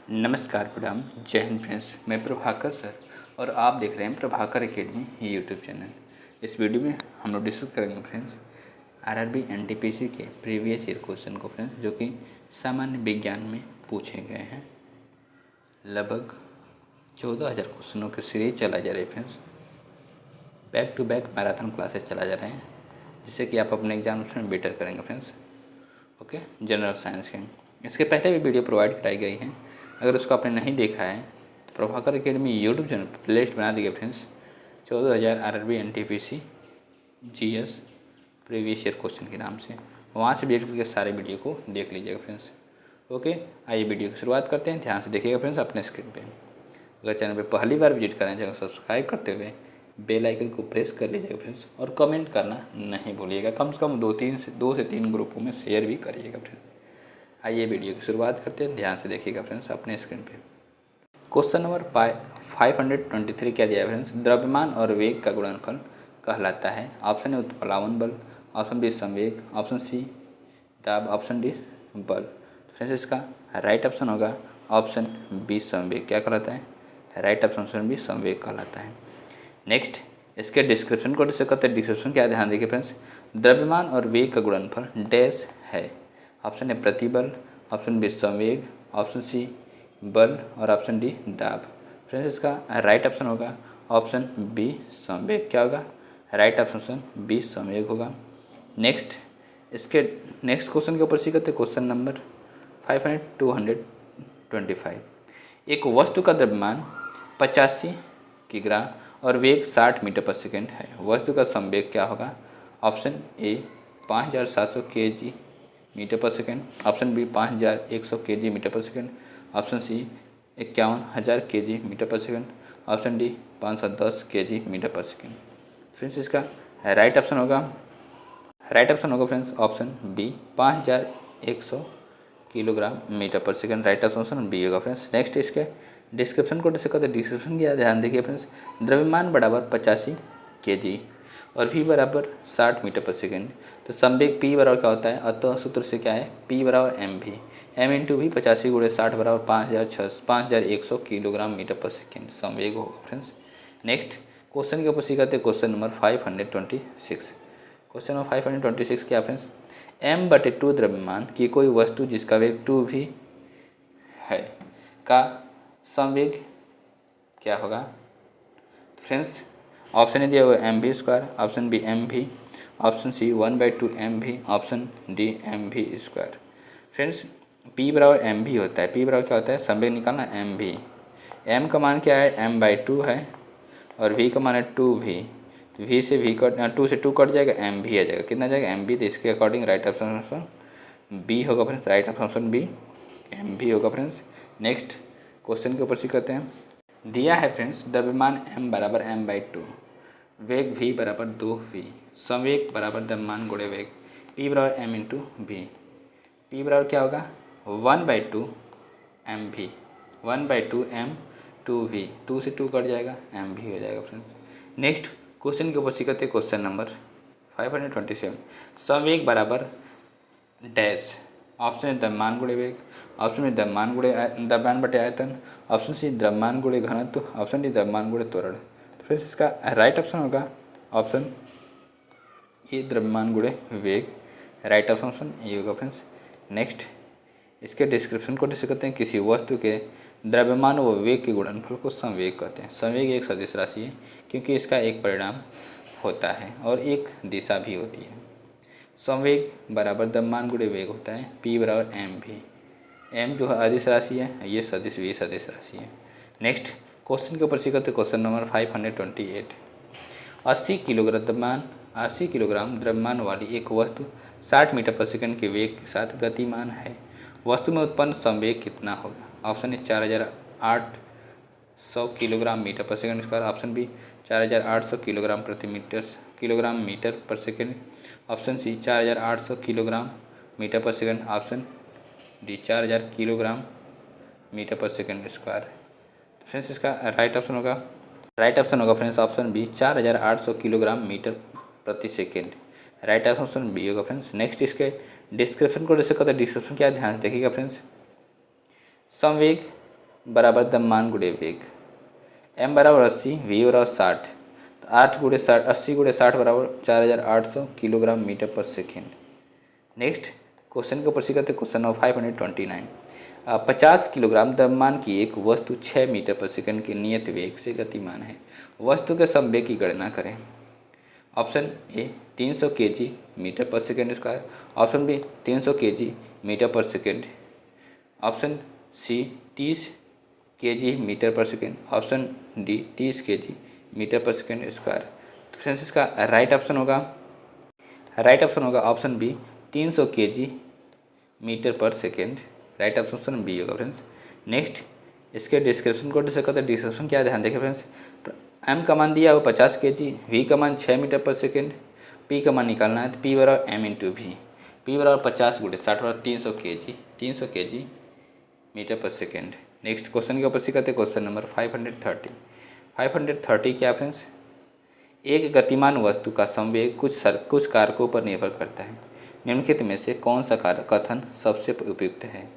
नमस्कार प्रणाम, जय हिंद फ्रेंड्स। मैं प्रभाकर सर और आप देख रहे हैं प्रभाकर एकेडमी यूट्यूब चैनल। इस वीडियो में हम लोग डिस्कस करेंगे फ्रेंड्स आरआरबी एनटीपीसी के प्रीवियस ईयर क्वेश्चन को फ्रेंड्स, जो कि सामान्य विज्ञान में पूछे गए हैं। लगभग 14,000 क्वेश्चनों की सीरीज चला जा रही है friends. Back to back marathon classes चला जा रहे हैं, जिससे कि आप अपने एग्जाम में बेटर करेंगे फ्रेंड्स। ओके, जनरल साइंस के इसके पहले भी वीडियो प्रोवाइड कराई गई हैं। अगर उसको आपने नहीं देखा है तो प्रभाकर एकेडमी यूट्यूब चैनल पर प्लेलिस्ट बना दी गई friends. 14,000 RRB NTPC GS previous year question के नाम से, वहाँ से विजिट करके सारे वीडियो को देख लीजिएगा फ्रेंड्स। ओके, आइए वीडियो की शुरुआत करते हैं। ध्यान से देखिएगा फ्रेंड्स अपने स्क्रीन पे। अगर चैनल पे पहली बार विजिट करें, चैनल सब्सक्राइब करते हुए बेल आइकन को प्रेस कर लीजिएगा फ्रेंड्स, और कमेंट करना नहीं भूलिएगा। कम से कम 2 से 3 ग्रुपों में शेयर भी करिएगा फ्रेंड्स। आइए वीडियो की शुरुआत करते हैं। ध्यान से देखिएगा फ्रेंड्स अपने स्क्रीन पे। क्वेश्चन नंबर 523 क्या दिया है फ्रेंड्स? द्रव्यमान और वेग का गुणनफल कहलाता है। ऑप्शन ए उत्प्लावन बल, ऑप्शन बी संवेग, ऑप्शन सी दाब, ऑप्शन डी बल। फ्रेंड्स इसका राइट ऑप्शन होगा ऑप्शन बी संवेग। क्या कहलाता है? राइट ऑप्शन बी संवेग कहलाता है। नेक्स्ट, इसके डिस्क्रिप्शन को डिस्कस करते हैं। डिस्क्रिप्शन क्या ध्यान देखिए फ्रेंड्स। द्रव्यमान और वेग का गुणनफल डैश है। ऑप्शन ए प्रतिबल, ऑप्शन बी संवेग, ऑप्शन सी बल और ऑप्शन डी दाब। फ्रेंड्स इसका राइट ऑप्शन होगा ऑप्शन बी संवेग। क्या होगा? राइट ऑप्शन बी संवेग होगा। नेक्स्ट, इसके नेक्स्ट क्वेश्चन के ऊपर सी करते क्वेश्चन नंबर 225। एक वस्तु का द्रव्यमान 85 किग्रा और वेग 60 मीटर पर सेकेंड है। वस्तु का संवेग क्या होगा? Option A 5,700 kg metre per second, option B 5,100 kg metre per second, option C 51,000 kg metre per second, option D 510 kg metre per second. Friends इसका राइट ऑप्शन होगा friends option B 5,100 kilogram metre per second. Right option B होगा friends. Next, इसके description को discuss करते हैं। Description क्या ध्यान देखिए फ्रेंड्स। द्रव्यमान बराबर 85 kg और v बराबर 60 मीटर पर सेकेंड। तो संवेग p बराबर क्या होता है? अतः सूत्र से क्या है? p बराबर M V, M into V 85 गुणे 60 बराबर 5,100 किलोग्राम मीटर पर सेकेंड संवेग होगा फ्रेंड्स। नेक्स्ट क्वेश्चन के ऊपर सीखाते हैं क्वेश्चन नंबर 526। क्वेश्चन नंबर 526 क्या फ्रेंड्स? m/2 द्रव्यमान की कोई वस्तु जिसका वेग 2v है का संवेग क्या होगा? फ्रेंड्स ऑप्शन ए दिया हुआ M V square, option B M V, option C 1/2 M V, option D M V square. Friends P बराबर एम वी होता है। पी बराबर क्या होता है? संवेग निकालना एम वी। एम का मान क्या है? m/2 है और वी का मान है 2v। तो वी से वी कट 2 से 2 कट जाएगा, एम वी आ जाएगा। कितना जाएगा? M V. तो इसके अकॉर्डिंग राइट ऑप्शन बी होगा friends. Right option B M V होगा फ्रेंड्स। नेक्स्ट क्वेश्चन के ऊपर से करते हैं। दिया है फ्रेंड्स द्रव्यमान m बराबर m/2, वेग v बराबर 2v, संवेग बराबर द्रव्यमान गुणे वेग p बराबर m इंटू वी। p बराबर क्या होगा? 1/2 mv, 1/2 m/2v। 2 से 2 कट जाएगा, mv हो जाएगा फ्रेंड्स। नेक्स्ट क्वेश्चन के ऊपर सीखते क्वेश्चन नंबर 527। संवेग बराबर डैश। ऑप्शन ए द्रव्यमान गुणे वेग, ऑप्शन बी द्रव्यमान बटे आयतन, ऑप्शन सी द्रव्यमान गुणे घनत्व, ऑप्शन डी द्रव्यमान गुणे त्वरण। तो फिर इसका राइट ऑप्शन होगा ऑप्शन ए द्रव्यमान गुणे वेग। राइट ऑप्शन ए होगा फ्रेंड्स। नेक्स्ट, इसके डिस्क्रिप्शन को डिस्कस करते हैं। किसी वस्तु के द्रव्यमान व वेग के गुणनफल को संवेग कहते हैं। संवेग एक सदिश राशि है क्योंकि इसका एक परिणाम होता है और एक दिशा भी होती है। संवेग बराबर द्रव्यमान गुणे वेग होता है। p बराबर एम वी। m जो है अदिश राशि है, ये सदिश v सदिश राशि है। नेक्स्ट क्वेश्चन के ऊपर सीखते क्वेश्चन नंबर 528। 80 किलोग्राम द्रव्यमान वाली एक वस्तु 60 मीटर पर सेकंड के वेग के साथ गतिमान है। वस्तु में उत्पन्न संवेग कितना होगा? ऑप्शन ए 4,800 किलोग्राम मीटर पर second square, option B 4,800 kilogram metre पर second, option C 4,800 kilogram metre पर second, option D 4,000 kilogram metre पर सेकंड स्क्वायर। फ्रेंड्स इसका राइट ऑप्शन होगा friends option B 4,800 kilogram metre प्रति सेकेंड। राइट ऑप्शन बी होगा friends. Next, इसके description को discuss करते हैं। डिस्क्रिप्शन क्या ध्यान से देखिएगा फ्रेंड्स। संवेग बराबर द्रव्यमान गुणे वेग। m बराबर 80, v बराबर 60, तो 8 गुणे 60, 80 गुणे 60 बराबर 4800 kilogram metre per second. Next question के ऊपर से करते क्वेश्चन नंबर 529। 50 किलोग्राम द्रव्यमान की एक वस्तु 6 मीटर पर सेकंड के नियत वेग से गतिमान है। वस्तु के संवेग की गणना करें। ऑप्शन ए 300 केजी मीटर पर second square, option B 300 K G metre पर second, option C 30 K G metre पर second, option D 30 K G metre पर सेकंड स्क्वायर। तो फ्रेंड्स इसका राइट ऑप्शन होगा option B 300 K G metre per second. Right option B होगा friends. Next इसके description को discuss करते हैं। डिस्क्रिप्शन क्या है ध्यान देखें फ्रेंड्स। एम का मान दिया हो 50 केजी, वी का मान 6 मीटर पर सेकेंड, पी का मान निकालना है तो पी बराबर एम इंटू वी। पी बराबर 50 गुणे 60 बराबर 300 K G metre per second. Next question के ऊपर से करते हैं क्वेश्चन नंबर 530। 530 क्या फ्रेंड्स। एक गतिमान वस्तु का संवेग कुछ कारकों पर निर्भर करता है। निम्नलिखित में से कौन सा कथन सबसे उपयुक्त है।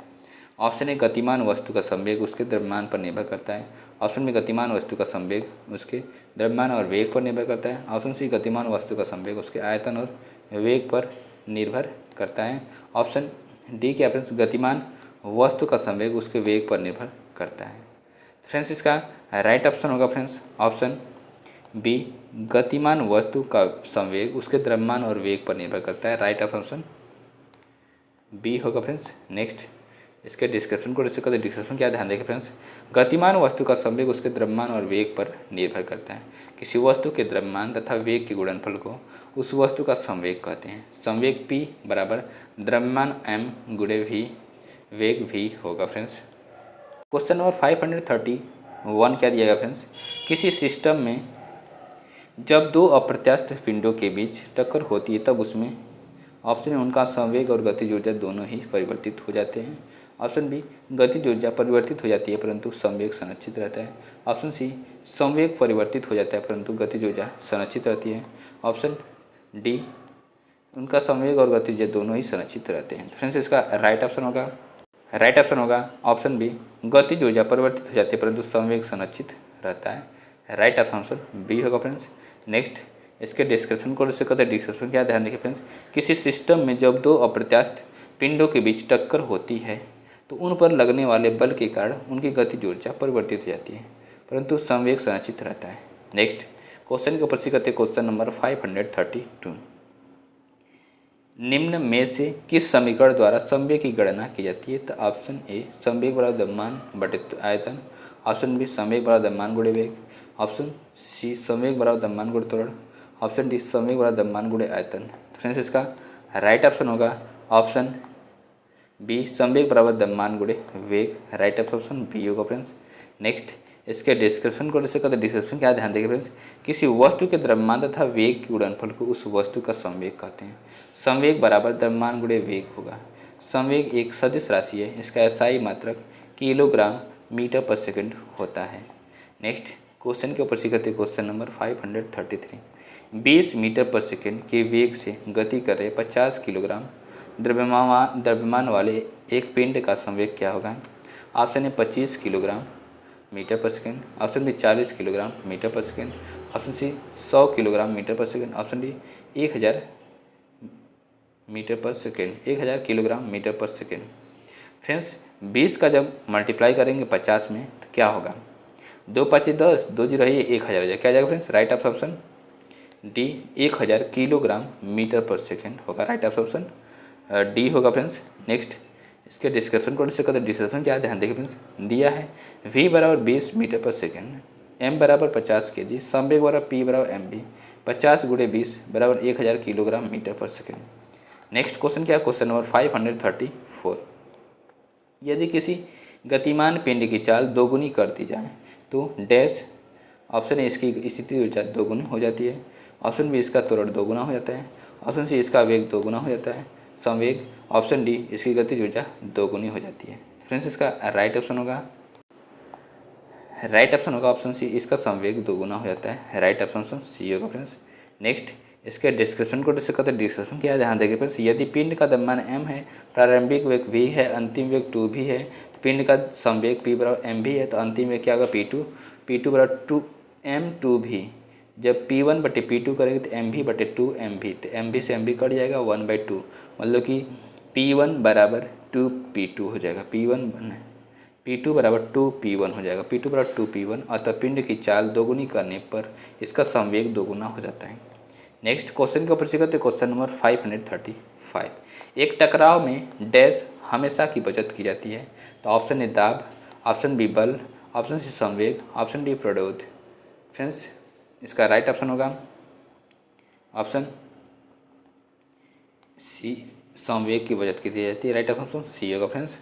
ऑप्शन ए गतिमान वस्तु का संवेग उसके द्रव्यमान पर निर्भर करता है, ऑप्शन बी गतिमान वस्तु का संवेग उसके द्रव्यमान और वेग पर निर्भर करता है, ऑप्शन सी गतिमान वस्तु का संवेग उसके आयतन और वेग पर निर्भर करता है, ऑप्शन डी क्या फ्रेंड्स गतिमान वस्तु का संवेग उसके वेग पर निर्भर करता है। फ्रेंड्स इसका राइट ऑप्शन होगा फ्रेंड्स ऑप्शन बी गतिमान वस्तु का संवेग उसके द्रव्यमान और वेग पर निर्भर करता है। राइट ऑप्शन बी होगा फ्रेंड्स। नेक्स्ट इसके डिस्क्रिप्शन को डिस्कस करते। डिस्क्रिप्शन क्या ध्यान देखें फ्रेंड्स। गतिमान वस्तु का संवेग उसके द्रव्यमान और वेग पर निर्भर करता है। किसी वस्तु के द्रव्यमान तथा वेग के गुणनफल को उस वस्तु का संवेग कहते हैं। संवेग p बराबर द्रव्यमान m गुणे v, वेग v होगा फ्रेंड्स। क्वेश्चन नंबर 531 क्या दिया गया फ्रेंड्स। किसी सिस्टम में जब दो अप्रत्यास्थ पिंडों के बीच टक्कर होती है तब उसमें ऑप्शन उनका संवेग और गतिज ऊर्जा दोनों ही परिवर्तित हो जाते हैं, ऑप्शन बी गतिज ऊर्जा परिवर्तित हो जाती है परंतु संवेग संरक्षित रहता है, ऑप्शन सी संवेग परिवर्तित हो जाता है परंतु गतिज ऊर्जा संरक्षित रहती है, ऑप्शन डी उनका संवेग और गतिज दोनों ही संरक्षित रहते हैं। फ्रेंड्स इसका राइट ऑप्शन होगा ऑप्शन बी गतिज ऊर्जा परिवर्तित हो जाती है परंतु संवेग संरक्षित रहता है। राइट ऑप्शन बी होगा फ्रेंड्स। नेक्स्ट इसके डिस्क्रिप्शन को से कहते हैं। डिस्क्रिप्शन क्या ध्यान देखिए फ्रेंड्स। किसी सिस्टम में जब दो अप्रत्यास्थ पिंडों के बीच टक्कर होती है तो उन पर लगने वाले बल के कारण उनकी गतिज ऊर्जा परिवर्तित हो जाती है परंतु संवेग संरक्षित रहता है। नेक्स्ट क्वेश्चन के ऊपर से कहते हैं क्वेश्चन नंबर 532। निम्न में से किस समीकरण द्वारा संवेग की गणना की जाती है। तो ऑप्शन ए संवेग बराबर द्रव्यमान बटे आयतन, ऑप्शन बी संवेग बराबर द्रव्यमान गुणे वेग, ऑप्शन सी संवेग बराबर द्रव्यमान गुणे त्वरण, ऑप्शन डी संवेग बराबर द्रव्यमान गुणे आयतन। फ्रेंड्स इसका राइट ऑप्शन होगा ऑप्शन बी संवेग बराबर द्रव्यमान गुणे वेग। राइट ऑप्शन बी होगा फ्रेंड्स। नेक्स्ट इसके डिस्क्रिप्शन को डिस्कस करते हैं। डिस्क्रिप्शन क्या ध्यान देंगे फ्रेंड्स। किसी वस्तु के द्रव्यमान तथा वेग के गुणनफल को उस वस्तु का संवेग कहते हैं। संवेग बराबर द्रव्यमान गुणे वेग होगा। संवेग एक सदिश राशि है, इसका एसआई मात्रक किलोग्राम मीटर पर सेकंड होता है। नेक्स्ट क्वेश्चन के ऊपर सीखते क्वेश्चन नंबर 533। 20 मीटर पर सेकंड के वेग से गति कर रहे 50 किलोग्राम द्रव्यमान वाले एक पिंड का संवेग क्या होगा। ऑप्शन ए 25 किलोग्राम मीटर पर second, option B 40 kilogram metre पर second, option C 100 kilogram metre पर सेकंड, ऑप्शन डी 1000 मीटर पर सेकंड, 1000 किलोग्राम मीटर पर सेकंड। फ्रेंड्स 20 का जब मल्टीप्लाई करेंगे 50 में तो क्या होगा। 2 5 10, 2 0 है 1000 हो जाएगा। क्या जाएगा friends. Right option D 1000 kilogram metre पर सेकंड होगा। राइट ऑप्शन डी होगा फ्रेंड्स। नेक्स्ट इसके डिस्क्रिप्शन को डिस्कस करते हैं। डिस्क्रिप्शन क्या है ध्यान देखिए फ्रेंड्स। दिया है v बराबर 20 मीटर पर सेकंड, m बराबर 50 kg, संवेग बराबर p बराबर mv, 50 गुणे 20 बराबर 1000 किलोग्राम मीटर पर सेकंड। नेक्स्ट क्वेश्चन क्या है। Question number 534। यदि किसी गतिमान पिंड की चाल दोगुनी कर दी जाए तो डैश। ऑप्शन ए इसकी स्थिति ऊर्जा दोगुनी हो जाती है, ऑप्शन बी इसका त्वरण दोगुना हो जाता है, ऑप्शन सी इसका वेग दोगुना हो जाता है संवेग, ऑप्शन डी इसकी गतिज ऊर्जा दोगुनी हो जाती है। फ्रेंड्स इसका राइट ऑप्शन होगा ऑप्शन सी इसका संवेग दोगुना हो जाता है। राइट ऑप्शन सी होगा फ्रेंड्स। नेक्स्ट इसके डिस्क्रिप्शन को डिस्कस करते हैं। डिस्क्रिप्शन क्या है ध्यान देंगे फ्रेंड्स। यदि पिंड का द्रव्यमान m है, प्रारंभिक वेग v है, अंतिम वेग 2v है पिंड का संवेग p बराबर एम भी है, तो अंतिम में क्या होगा p2 बराबर 2m2v। जब p1 बटे p2 करेंगे तो mv बटे 2mv, तो mv से mv कट जाएगा 1/2, मतलब कि p1 बराबर 2p2 हो जाएगा। p2 बराबर 2p1 हो जाएगा, p2 बराबर 2p1। अतः पिंड की चाल दोगुनी करने पर इसका संवेग दोगुना हो जाता है। नेक्स्ट क्वेश्चन के ऊपर से करते क्वेश्चन नंबर 535। एक टकराव में डैश हमेशा की बचत की जाती है, तो ऑप्शन ए दाब, ऑप्शन बी बल, ऑप्शन सी संवेग, ऑप्शन डी प्रतिरोध। फ्रेंड्स इसका राइट ऑप्शन होगा ऑप्शन सी, संवेग की बचत की जाती है। राइट ऑप्शन सी होगा फ्रेंड्स।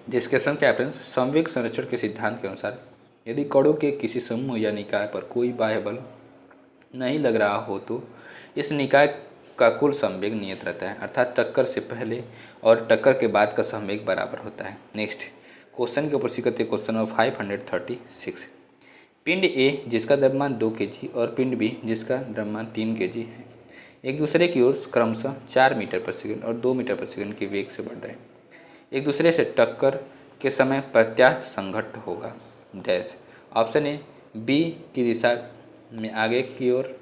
डिस्क्रिप्शन क्या है फ्रेंड्स? संवेग संरक्षण के सिद्धांत के अनुसार यदि कणों के किसी समूह या निकाय पर कोई बाह्य बल नहीं लग रहा हो तो इस निकाय का कुल संवेग नियत रहता है, अर्थात टक्कर से पहले और टक्कर के बाद का संवेग बराबर होता है। नेक्स्ट क्वेश्चन के ऊपर से करते क्वेश्चन नंबर 536। पिंड ए जिसका द्रव्यमान 2 kg और पिंड बी जिसका द्रव्यमान 3 kg है, एक दूसरे की ओर क्रमशः 4 मीटर प्रति सेकंड और 2 मीटर प्रति सेकंड के वेग से बढ़ रहे हैं। एक दूसरे से टक्कर के समय प्रत्यास्थ संघट्ट होगा डैश। ऑप्शन ए बी की दिशा में आगे की ओर,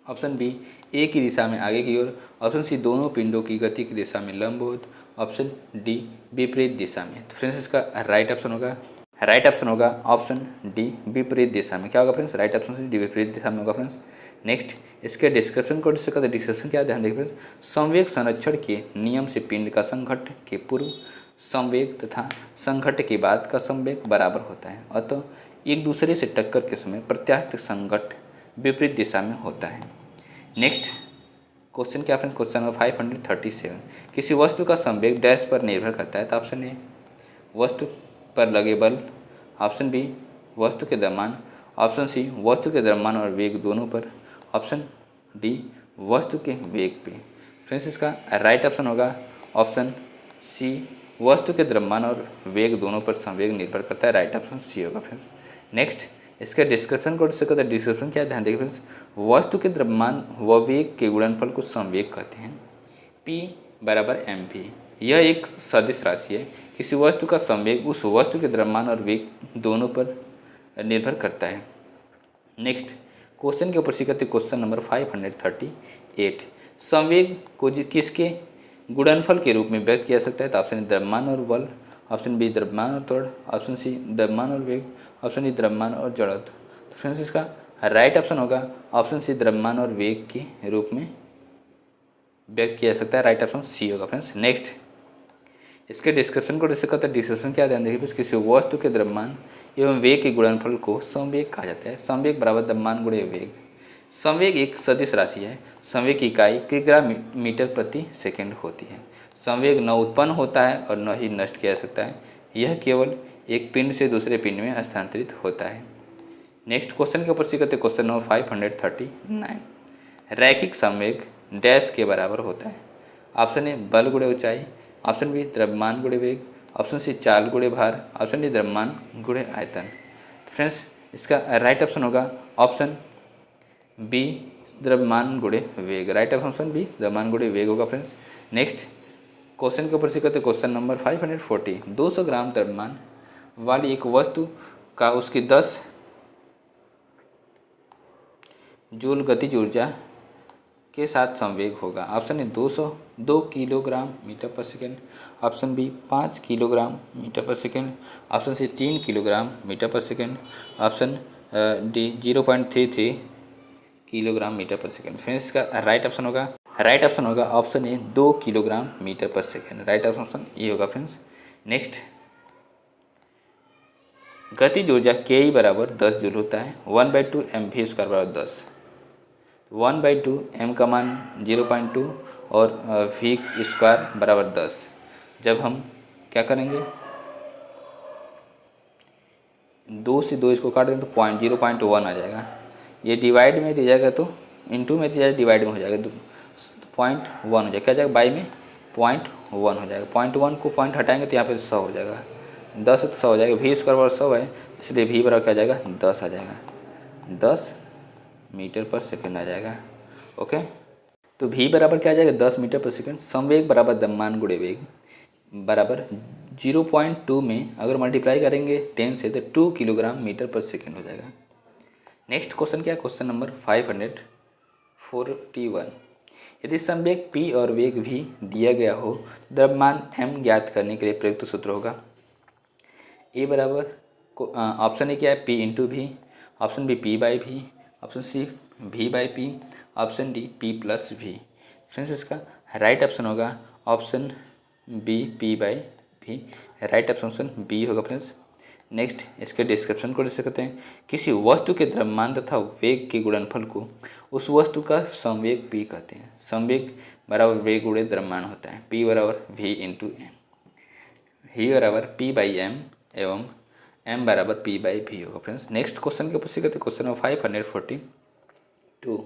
ऑप्शन बी ए की दिशा में आगे की ओर, ऑप्शन सी दोनों पिंडों की गति की दिशा में लंबवत, ऑप्शन डी विपरीत दिशा में। तो फ्रेंड्स इसका राइट ऑप्शन होगा ऑप्शन डी विपरीत दिशा में। क्या होगा friends? Right option C D विपरीत दिशा में होगा फ्रेंड्स। नेक्स्ट इसके डिस्क्रिप्शन को डिस्कस करते। डिस्क्रिप्शन क्या ध्यान देखिए फ्रेंड्स, संवेग संरक्षण के नियम से पिंड का संघट्ट के पूर्व संवेग तथा संघट्ट के बाद का संवेग बराबर होता है, अतः एक दूसरे से टक्कर के समय प्रत्यास्थ संघट्ट विपरीत दिशा में होता है। नेक्स्ट क्वेश्चन क्या फ्रेंड्स? Question number 537। किसी वस्तु का संवेग डैश पर निर्भर करता है, तो ऑप्शन ए वस्तु पर लगे बल, ऑप्शन बी वस्तु के द्रव्यमान, ऑप्शन सी वस्तु के द्रव्यमान और वेग दोनों पर, ऑप्शन डी वस्तु के वेग पे। फ्रेंड्स इसका राइट ऑप्शन होगा ऑप्शन सी, वस्तु के द्रव्यमान और वेग दोनों पर संवेग निर्भर करता है। राइट ऑप्शन सी होगा फ्रेंड्स। नेक्स्ट इसके डिस्क्रिप्शन को डिस्कस करते हैं। डिस्क्रिप्शन क्या ध्यान देखिए फ्रेंड्स, वस्तु के द्रव्यमान व वेग के गुणनफल को संवेग कहते हैं। P बराबर एम भी, यह एक सदिश राशि है। किसी वस्तु का संवेग उस वस्तु के द्रव्यमान और वेग दोनों पर निर्भर करता है। नेक्स्ट क्वेश्चन के ऊपर से करते क्वेश्चन नंबर 538। संवेग को किसके गुणनफल के रूप में व्यक्त किया सकता है, तो ऑप्शन द्रव्यमान और बल, ऑप्शन बी द्रव्यमान और त्वरण, ऑप्शन सी द्रव्यमान और वेग, ऑप्शन डी द्रव्यमान और जड़त्व। तो फ्रेंड्स इसका राइट ऑप्शन होगा ऑप्शन सी, द्रव्यमान और वेग के रूप में व्यक्त किया जा सकता है। राइट ऑप्शन सी होगा फ्रेंड्स। नेक्स्ट इसके डिस्क्रिप्शन को डिस्कस करते हैं। डिस्क्रिप्शन क्या ध्यान देखिए, किसी वस्तु के द्रव्यमान एवं वेग के गुणनफल को संवेग कहा जाता है। संवेग बराबर द्रव्यमान गुणे वेग। संवेग एक सदिश राशि है। संवेग की इकाई किग्रा मीटर प्रति सेकंड होती है। संवेग न उत्पन्न होता है और न ही नष्ट किया जा सकता है, यह केवल एक पिंड से दूसरे पिंड में हस्तांतरित होता है। नेक्स्ट क्वेश्चन के ऊपर से करते क्वेश्चन नंबर 539। रैखिक संवेग डैश के बराबर होता है। ऑप्शन ए बल गुणे ऊंचाई, ऑप्शन बी द्रव्यमान गुणे वेग, ऑप्शन सी चाल गुणे भार, ऑप्शन डी द्रव्यमान गुणे आयतन। फ्रेंड्स इसका राइट ऑप्शन होगा ऑप्शन बी द्रव्यमान गुणे वेग। राइट ऑप्शन बी द्रव्यमान गुणे वेग होगा फ्रेंड्स। नेक्स्ट क्वेश्चन के ऊपर से करते क्वेश्चन नंबर 540। 200 ग्राम द्रव्यमान वाली एक वस्तु का उसकी 10 जूल गतिज ऊर्जा के साथ संवेग होगा। Option A 2 kilogram metre per second, option B 5 kilogram metre per second, option C 3 kilogram metre per second, option D 0.33 kilogram metre per second. Friends इसका राइट ऑप्शन होगा option A 2 kilogram metre per second. Right option ये होगा friends. Next गतिज ऊर्जा के ई बराबर 10 joule होता है। 1/2 एम वी स्क्वायर बराबर 10। 1/2 एम का मान 0.2 और वी स्क्वायर बराबर 10। जब हम क्या करेंगे 2 से 2 इसको काट देंगे तो 0.1 आ जाएगा। ये डिवाइड में दिया जाएगा तो इनटू में दिया जाएगा, डिवाइड में हो जाएगा तो 0.1 हो जाएगा। क्या जाएगा बाई में 0.1 हो जाएगा। 0.1 को पॉइंट हटाएंगे तो यहाँ पे 100 हो जाएगा। 10 है तो 100 हो जाएगा। वी स्क्वायर बराबर 100 है, इसलिए वी बराबर क्या आ जाएगा 10 आ जाएगा। 10 मीटर पर सेकेंड आ जाएगा। ओके तो वी बराबर क्या आ जाएगा 10 मीटर पर सेकेंड। संवेग बराबर द्रव्यमान गुणे वेग। बराबर 0.2 में अगर मल्टीप्लाई करेंगे 10 से तो 2 किलोग्राम मीटर पर सेकेंड हो जाएगा। नेक्स्ट क्वेश्चन क्या है, क्वेश्चन नंबर 541। यदि संवेग p और वेग v दिया गया हो, द्रव्यमान m ज्ञात करने के लिए प्रयुक्त सूत्र होगा। ए बराबर ऑप्शन ए क्या है, p into V, option B p by V, option C v by p, option D p plus V. Friends इसका राइट ऑप्शन होगा option B p by V, right option B होगा friends. Next इसके description को देख सकते हैं, किसी वस्तु के द्रव्यमान तथा वेग के गुणनफल को उस वस्तु का संवेग p कहते हैं। संवेग बराबर वेग गुणे द्रव्यमान होता है, p बराबर v इंटू एम, v बराबर p बाई एम एवं m बराबर p बाई भी होगा फ्रेंड्स। नेक्स्ट क्वेश्चन के पूछे कहते क्वेश्चन नंबर 542।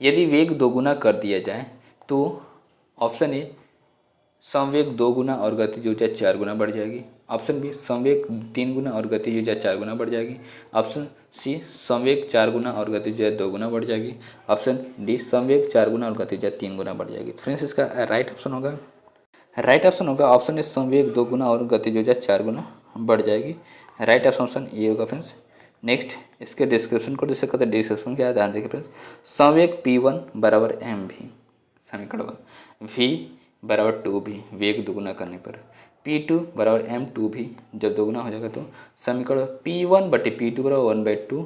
यदि वेग दोगुना कर दिया जाए तो ऑप्शन ए संवेग 2 गुना और गतिज ऊर्जा 4 गुना बढ़ जाएगी, ऑप्शन बी संवेग 3 गुना और गतिज ऊर्जा 4 गुना बढ़ जाएगी, ऑप्शन सी संवेग 4 गुना और गतिज ऊर्जा 2 गुना बढ़ जाएगी, ऑप्शन डी संवेग 4 गुना और गतिज ऊर्जा 3 गुना बढ़ जाएगी। फ्रेंड्स इसका राइट ऑप्शन होगा ऑप्शन ए संवेग 2 गुना और गतिज ऊर्जा 4 गुना बढ़ जाएगी, राइट ऑप्शन ये होगा फ्रेंड्स। नेक्स्ट इसके डिस्क्रिप्शन को देख सकते हैं, डिस्क्रिप्शन क्या है ध्यान देखिए फ्रेंड्स। संवेग P1 बराबर एम भी, समीकरण v बराबर 2 भी वेग दोगुना करने पर, P2 बराबर M2 भी जब दोगुना हो जाएगा तो समीकरण P1 बटे P2 बराबर 1/2,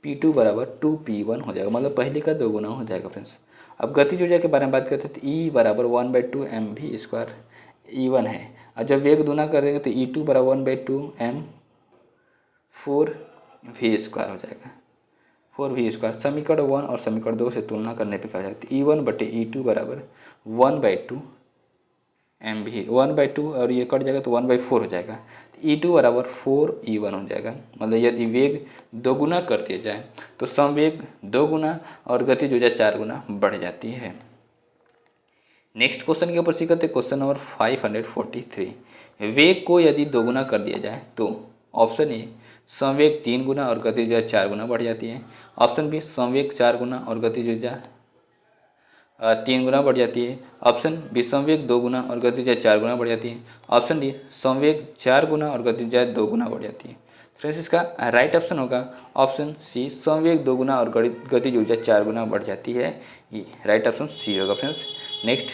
P2 बराबर 2P1 हो जाएगा, मतलब पहले का दोगुना हो जाएगा फ्रेंड्स। अब गतिज ऊर्जा के बारे में बात करते हैं तो E बराबर 1/2 एम भी स्क्वायर E1 है, और जब वेग दोगुना कर देंगे तो E2 बराबर 1/2 एम 4v स्क्वायर हो जाएगा, 4v स्क्वायर। समीकरण 1 और समीकरण 2 से तुलना करने पर क्या हो जाएगा, तो E1 बटे E2 बराबर 1/2 एम भी, 1/2 और ये कट जाएगा तो 1/4 हो जाएगा, तो E2 बराबर 4E1 हो जाएगा। मतलब यदि वेग दोगुना कर दिया जाए तो संवेग 2 गुना और गतिज ऊर्जा 4 गुना बढ़ जाती है। नेक्स्ट क्वेश्चन के ऊपर सीखते हैं, क्वेश्चन नंबर 543। वेग को यदि दोगुना कर दिया जाए तो ऑप्शन ए संवेग 3 गुना और गतिज ऊर्जा 4 गुना बढ़ जाती है, ऑप्शन बी संवेग 4 गुना और गतिज ऊर्जा 3 गुना बढ़ जाती है, ऑप्शन बी संवेग 2 गुना और गतिज ऊर्जा 4 गुना बढ़ जाती है, ऑप्शन डी संवेग 4 गुना और गतिज ऊर्जा 2 गुना बढ़ जाती है। फ्रेंड्स इसका राइट ऑप्शन होगा ऑप्शन सी संवेग 2 गुना और गतिज ऊर्जा 4 गुना बढ़ जाती है, ये राइट ऑप्शन सी होगा फ्रेंड्स। नेक्स्ट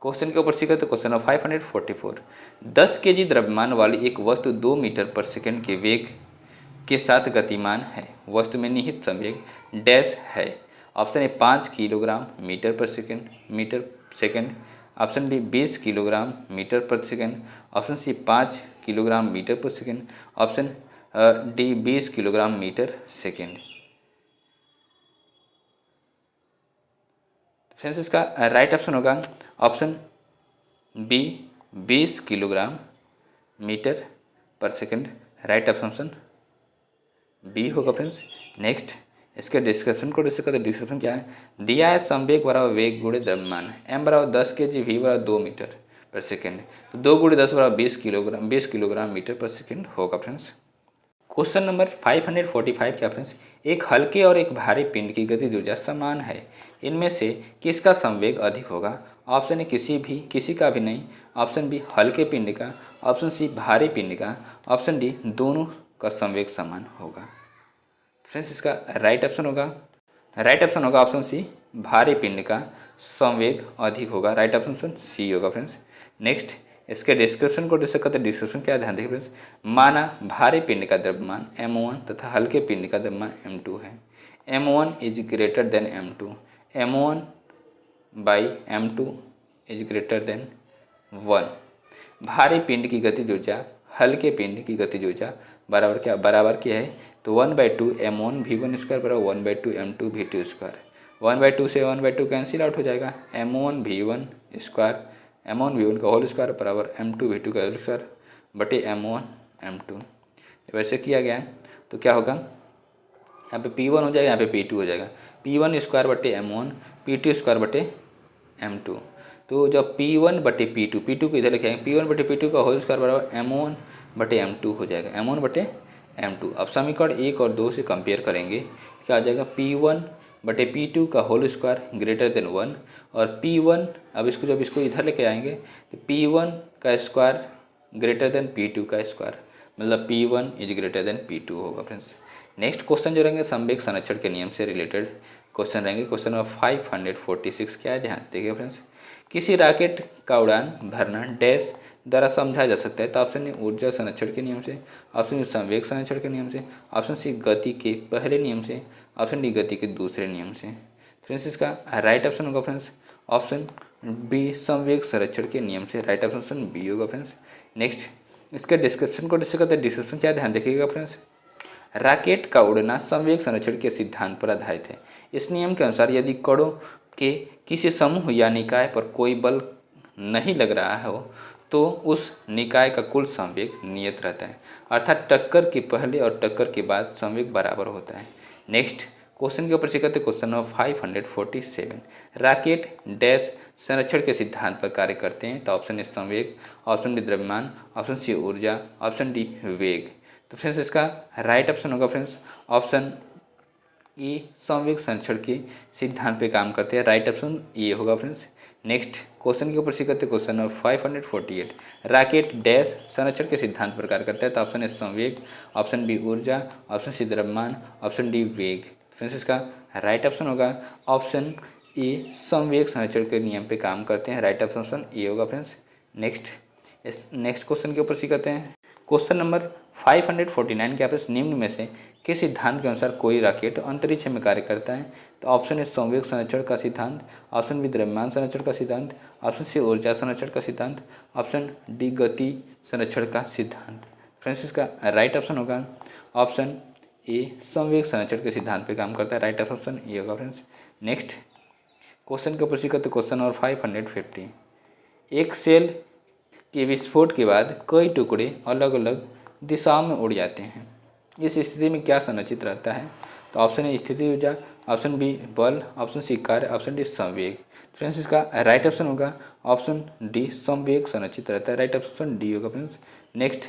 क्वेश्चन के ऊपर सीखा तो क्वेश्चन नंबर 544। 10 kg द्रव्यमान वाली एक वस्तु 2 मीटर पर सेकंड के वेग के साथ गतिमान है, वस्तु में निहित संवेग डैश है। ऑप्शन ए 5 किलोग्राम मीटर पर second, option B 20 kilogram metre पर second, option C 5 kilogram metre पर second, option D 20 kilogram metre second. Friends इसका राइट ऑप्शन होगा ऑप्शन बी 20 किलोग्राम मीटर पर सेकंड, राइट ऑप्शन बी होगा friends. Next इसके description को discuss करते हैं, डिस्क्रिप्शन क्या है, दिया है संवेग बराबर वेग गुणे द्रव्यमान, m बराबर 10 kg, v बराबर 2 मीटर पर सेकंड, तो 2 गुणे 10 बराबर 20 किलोग्राम मीटर पर सेकंड होगा फ्रेंड्स। क्वेश्चन नंबर 545 क्या फ्रेंड्स, एक हल्के और एक भारी पिंड की गतिज ऊर्जा समान है, इनमें से किसका संवेग अधिक होगा। ऑप्शन ए किसी का भी नहीं, ऑप्शन बी हल्के पिंड का, ऑप्शन सी भारी पिंड का, ऑप्शन डी दोनों का संवेग समान होगा। फ्रेंड्स इसका राइट ऑप्शन होगा ऑप्शन सी भारी पिंड का संवेग अधिक होगा, राइट ऑप्शन सी होगा फ्रेंड्स। नेक्स्ट इसके डिस्क्रिप्शन को डिस्कस करते हैं, डिस्क्रिप्शन क्या ध्यान देखिए फ्रेंड्स। माना भारी पिंड का द्रव्यमान m1 तथा हल्के पिंड का द्रव्यमान m2 है, m1 is greater than m2, m1 by m2 is greater than 1। भारी पिंड की गतिज ऊर्जा हल्के पिंड की गतिज ऊर्जा बराबर क्या है, तो 1/2 m1 v1 स्क्वायर बराबर 1/2 m2 v2 स्क्वायर, 1/2 से 1/2 कैंसिल आउट हो जाएगा, m1 v1 का होल स्क्वायर बराबर m2 v2 का होल स्क्वायर बटे m1 m2। वैसे किया गया तो क्या होगा, यहाँ पे p1 हो जाएगा, यहाँ पे p2 हो जाएगा, p1 स्क्वायर बटे m1, p2 स्क्वायर बटे m2। तो जब p1 बटे p2 को इधर लिखेंगे, p1 बटे p2 का होल स्क्वायर बराबर m1 बटे m2 हो जाएगा, m1 बटे m2। अब समीकरण 1 और 2 से कंपेयर करेंगे, क्या आ जाएगा, p1 बटे P2 का होल स्क्वायर ग्रेटर देन 1 और P1, अब इसको जब इसको इधर लेके आएंगे तो P1 का स्क्वायर ग्रेटर देन P2 का स्क्वायर, मतलब P1 is greater than P2 होगा फ्रेंड्स। नेक्स्ट क्वेश्चन जो रहेंगे संवेग संरक्षण के नियम से रिलेटेड क्वेश्चन रहेंगे। क्वेश्चन नंबर 546 क्या है, ध्यान से देखिए फ्रेंड्स। किसी रॉकेट का उड़ान भरना डैश द्वारा समझा जा सकता है, तो ऑप्शन ए ऊर्जा संरक्षण के नियम से, ऑप्शन बी संवेग संरक्षण के नियम से, ऑप्शन सी गति के पहले नियम से, ऑप्शन डी गति के दूसरे नियम से। फ्रेंड्स इसका राइट ऑप्शन होगा फ्रेंड्स ऑप्शन बी संवेग संरक्षण के नियम से, राइट ऑप्शन बी होगा फ्रेंड्स। नेक्स्ट इसके डिस्क्रिप्शन को डिस्कस करते हैं। डिस्क्रिप्शन क्या ध्यान देखिएगा फ्रेंड्स। रॉकेट का उड़ना संवेग संरक्षण के सिद्धांत पर आधारित है। इस नियम के अनुसार यदि कणों के किसी समूह या निकाय पर कोई बल नहीं लग रहा हो तो उस निकाय का कुल संवेग नियत रहता है, अर्थात टक्कर के पहले और टक्कर के बाद संवेग बराबर होता है। नेक्स्ट क्वेश्चन के ऊपर से कहते हैं क्वेश्चन नंबर 547, रॉकेट डैश संरक्षण के सिद्धांत पर कार्य करते हैं, तो ऑप्शन ए संवेग, ऑप्शन बी द्रव्यमान, ऑप्शन सी ऊर्जा, ऑप्शन डी वेग। तो फ्रेंड्स इसका राइट ऑप्शन होगा फ्रेंड्स ऑप्शन ए संवेग संरक्षण के सिद्धांत पे काम करते हैं, राइट ऑप्शन ए होगा फ्रेंड्स। नेक्स्ट क्वेश्चन के ऊपर से कहते हैं क्वेश्चन नंबर 548, रॉकेट डैश संरक्षण के सिद्धांत पर कार्य करता है, तो ऑप्शन ए संवेग, ऑप्शन बी ऊर्जा, ऑप्शन सी द्रव्यमान, ऑप्शन डी वेग। फ्रेंड्स इसका राइट ऑप्शन होगा ऑप्शन ए संवेग संरक्षण के नियम पे काम करते हैं, राइट ऑप्शन ए होगा फ्रेंड्स। नेक्स्ट क्वेश्चन के ऊपर से कहते हैं क्वेश्चन नंबर 549 के आपस निम्न में से किस सिद्धांत के अनुसार कोई रॉकेट अंतरिक्ष में कार्य करता है, तो ऑप्शन ए संवेग संरक्षण का सिद्धांत, ऑप्शन बी द्रव्यमान संरक्षण का सिद्धांत, ऑप्शन सी ऊर्जा संरक्षण का सिद्धांत, ऑप्शन डी गति संरक्षण का सिद्धांत। फ्रेंड्स इसका राइट ऑप्शन होगा ऑप्शन ए संवेग संरक्षण के सिद्धांत पे काम करता है, राइट ऑप्शन ए होगा फ्रेंड्स। नेक्स्ट क्वेश्चन के ऊपर से कहते क्वेश्चन नंबर 550, एक सेल के विस्फोट के बाद कई टुकड़े अलग अलग दिशाओं में उड़ जाते हैं, इस स्थिति में क्या संरचित रहता है, तो ऑप्शन ए स्थिति ऊर्जा, ऑप्शन बी बल, ऑप्शन सी कार्य, ऑप्शन डी संवेग। फ्रेंड्स इसका राइट ऑप्शन होगा ऑप्शन डी संवेग संरचित रहता है, राइट ऑप्शन डी होगा फ्रेंड्स। नेक्स्ट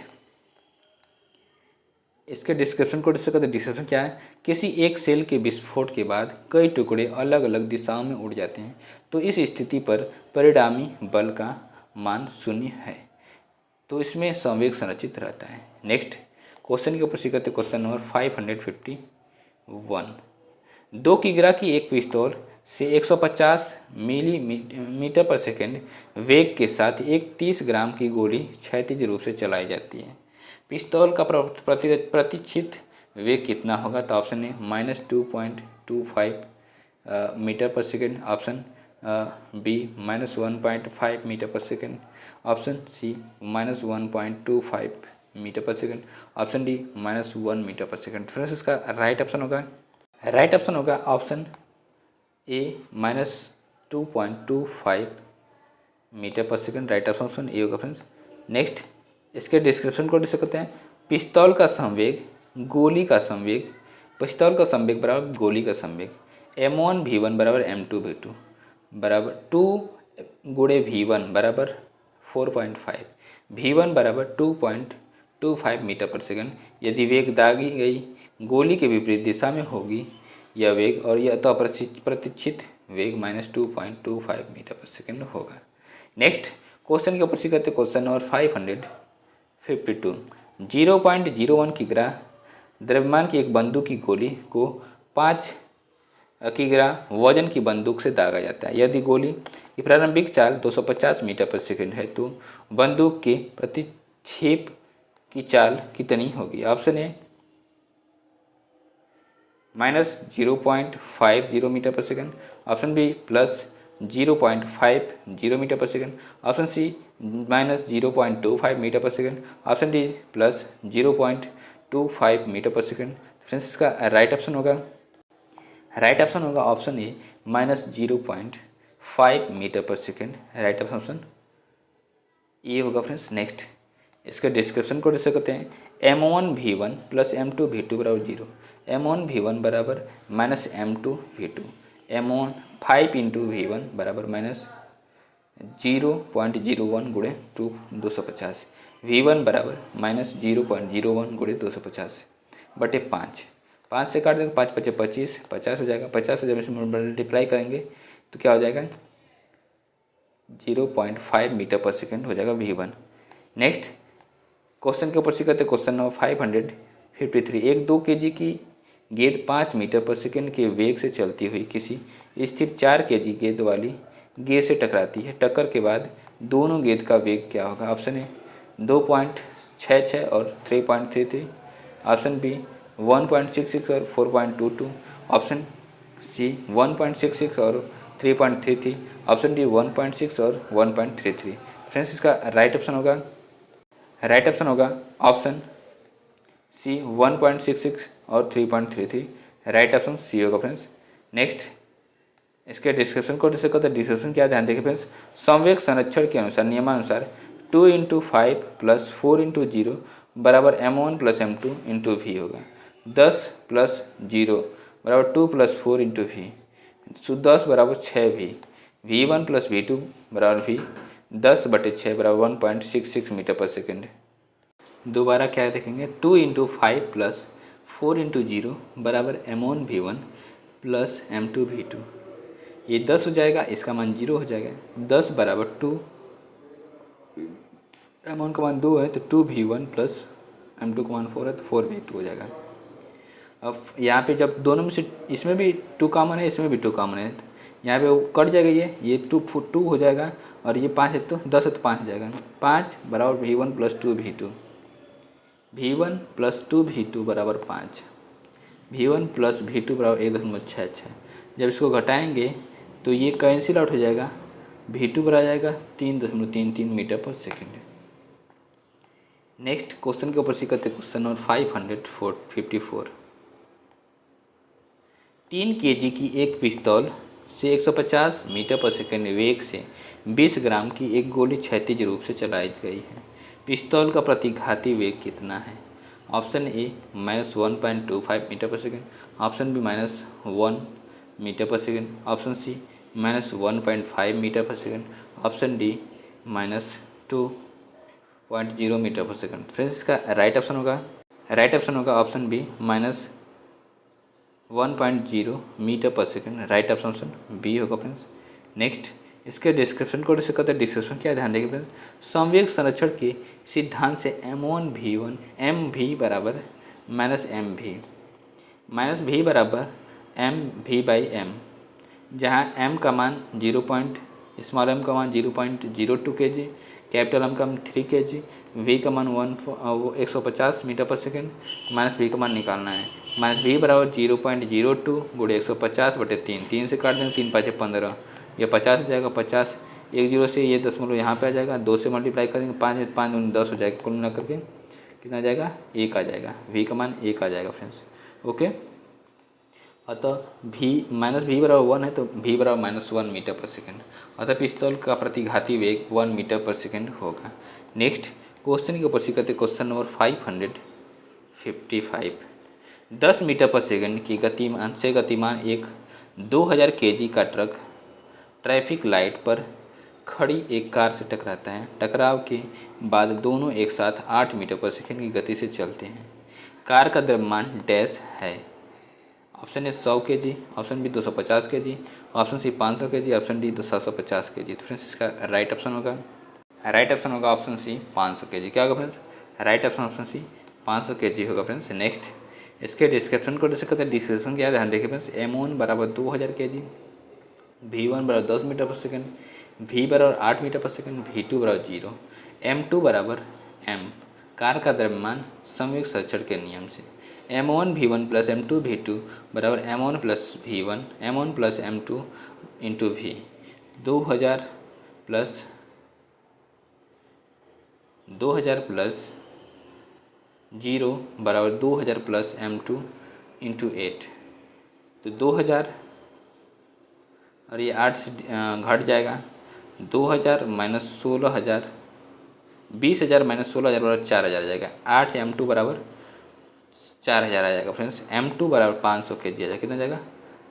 इसके डिस्क्रिप्शन को डिस्कस करते हैं। डिस्क्रिप्शन क्या है, किसी एक सेल के विस्फोट के बाद कई टुकड़े अलग अलग दिशाओं में उड़ जाते हैं, तो इस स्थिति पर परिणामी बल का मान 0 है, तो इसमें संवेग संरचित रहता है। नेक्स्ट क्वेश्चन के ऊपर से कहते हैं क्वेश्चन नंबर 551, 2 किग्रा की एक पिस्तौल से 150 मिलीमीटर पर सेकेंड वेग के साथ एक 30 ग्राम की गोली क्षैतिज रूप से चलाई जाती है। पिस्तौल का प्रतिचित वेग कितना होगा, तो ऑप्शन ए -2.25 metre per second, option B -1.5 metre per second, option सी -1.25 metre per second, option D -1 metre per second. Friends इसका राइट ऑप्शन होगा option A -2.25 metre per second, right option A होगा फ्रेंड्स। नेक्स्ट इसके description को discuss करते हैं। पिस्तौल का संवेग गोली का संवेग, पिस्तौल का संवेग बराबर गोली का संवेग, m1 v1 बराबर m2 v2 बराबर 2 गुणे v1 बराबर 4.5, v1 बराबर 2.25 मीटर पर सेकंड। यदि वेग दागी गई गोली के विपरीत दिशा में होगी यह वेग, और यह तो प्रतिचित वेग -2.25 मीटर पर सेकंड होगा। नेक्स्ट क्वेश्चन के ऊपर से करते क्वेश्चन नंबर 552, 0.01 किग्रा द्रव्यमान की एक बंदूक की गोली को 5 किग्रा वजन की बंदूक से दागा जाता है। यदि गोली की प्रारंभिक चाल 250 मीटर पर सेकंड है तो बंदूक के प्रतिक्षेप की चाल कितनी होगी, ऑप्शन ए -0.50 मीटर पर सेकंड, ऑप्शन बी +0.50 मीटर पर सेकंड, ऑप्शन सी -0.25 मीटर पर सेकंड, ऑप्शन डी +0.25 मीटर पर सेकंड। फ्रेंड्स इसका राइट ऑप्शन होगा ऑप्शन ए -0.5 मीटर पर सेकंड, राइट ऑप्शन ए होगा फ्रेंड्स। नेक्स्ट इसका डिस्क्रिप्शन को डिस्कस करते हैं। m1 v1 + m2 v2 बराबर 0, m1 v1 बराबर -m2 v2, m1 5 × v1 बराबर -0.01 गुणे 250, v1 बराबर -0.01 गुणे 250 बटे 5, 5 से काट देंगे, 5 पचे 25, 50 हो जाएगा। 50 से जब इसमें मल्टीप्लाई करेंगे तो क्या हो जाएगा, 0.5 मीटर पर सेकेंड हो जाएगा V1। नेक्स्ट क्वेश्चन के ऊपर से कहते हैं क्वेश्चन नंबर 553। एक 2 kg की गेंद 5 मीटर पर सेकेंड के वेग से चलती हुई किसी स्थिर 4 kg गेंद वाली गेंद से टकराती है। टक्कर के बाद दोनों गेंद का वेग क्या होगा? ऑप्शन ए 2.66 और 3.33, ऑप्शन बी 1.66 और 4.22, ऑप्शन सी 1.66 और 3.33, ऑप्शन डी 1.6 और 1.33। फ्रेंड्स इसका राइट ऑप्शन होगा ऑप्शन सी 1.66 और 3.33, राइट ऑप्शन सी होगा फ्रेंड्स। नेक्स्ट इसके डिस्क्रिप्शन को डिस्कस करते हैं। डिस्क्रिप्शन क्या ध्यान देखिए फ्रेंड्स, संवेग संरक्षण के अनुसार नियमानुसार 2 × 5 + 4 × 0 बराबर m1 + m2 × v होगा। 10 + 0 बराबर 2 + 4 × v, 10 बराबर 6v, v1 + v2 बराबर v 10/6 बराबर 1.66 मीटर पर सेकेंड। दोबारा क्या देखेंगे, 2 × 5 + 4 × 0 बराबर m1 v1 + m2 v2। ये 10 हो जाएगा, इसका मान 0 हो जाएगा। 10 बराबर 2, m1 का मान 2 है तो 2v1 + m2 का मान 4 है तो 4v2 हो जाएगा। अब यहाँ पे जब दोनों में से इसमें भी 2 कॉमन है, इसमें भी 2 कॉमन है, तो यहाँ पे वो कट जाएगा, ये 2 हो जाएगा और ये 5 है तो 10 है तो 5 हो जाएगा। 5 बराबर v1 + 2v2, v1 + 2v2 बराबर 5, v1 + v2 बराबर 1.66। जब इसको घटाएंगे तो ये कैंसिल आउट हो जाएगा, v2 बराबर आ जाएगा 3.33 metre per second. Next question के ऊपर से करते हैं क्वेश्चन नंबर 554। 3 kg की एक पिस्तौल से 150 मीटर पर सेकेंड वेग से 20 ग्राम की एक गोली क्षैतिज रूप से चलाई गई है। पिस्तौल का प्रतिघाती वेग कितना है? ऑप्शन ए -1.25 metre per second, option B -1 metre per second, option सी -1.5 metre per second, option D -2.0 metre per second. Friends इसका राइट ऑप्शन होगा option B -1.0 metre per second, right option B होगा फ्रेंड्स। नेक्स्ट इसके description को discuss करते हैं। Description क्या ध्यान देंगे फ्रेंड्स, संवेग संरक्षण के सिद्धांत से m1 v1 mv बराबर -mv, -v बराबर mv/m, जहाँ m का मान स्मॉल m का मान 0.02 kg, कैपिटल M का मान 3 kg, v का मान 150 मीटर पर सेकेंड, -v का मान निकालना है। -v बराबर 0.02 × 150/3, 3 से काट देंगे, 3 × 5 = 15, ये 50 हो जाएगा। 50 एक 0 से ये दशमलव यहाँ पे आ जाएगा, 2 से मल्टीप्लाई करेंगे, 5 में 5 दूनी 10 हो जाएगा, कुल मिला करके कितना आ जाएगा, 1 आ जाएगा। v का मान 1 आ जाएगा फ्रेंड्स। ओके, अतः v बराबर 1 है तो v बराबर -1 मीटर पर सेकेंड, अतः पिस्तौल का प्रतिघाती वेग 1 मीटर पर सेकेंड होगा। नेक्स्ट क्वेश्चन के ऊपर से करते question number 555। 10 metre per second की गतिमान एक 2000 kg का ट्रक ट्रैफिक लाइट पर खड़ी एक कार से टकराता है। टकराव के बाद दोनों एक साथ 8 मीटर पर सेकेंड की गति से चलते हैं। कार का द्रव्यमान डैश है। Option A 100 kg, option B 250 kg, option C 500 kg, option D 750 kg। तो फ्रेंड्स इसका राइट ऑप्शन होगा ऑप्शन सी 500 kg। क्या होगा friends, right option C 500 kg होगा फ्रेंड्स। नेक्स्ट इसके डिस्क्रिप्शन को डिस्कस करते हैं। डिस्क्रिप्शन क्या ध्यान देखिए फ्रेंड्स, m1 बराबर 2000 kg, v1 बराबर 10 मीटर पर सेकेंड, v बराबर 8 मीटर पर सेकेंड, v2 बराबर 0, m2 बराबर m। कार का द्रव्यमान संवेग संरक्षण के नियम से m1 v1 + m2 v2 बराबर m1 + v1 m1 + m2 × v। 2000 + 0 बराबर 2000 + m2 × 8। तो 2000 और ये 8 से घट जाएगा, 2000 - 16000, 20000 - 16000 बराबर 4000 आ जाएगा। 8 m2 बराबर 4000 आ जाएगा फ्रेंड्स। m2 बराबर 500 kg आ जाएगा। कितना जाएगा,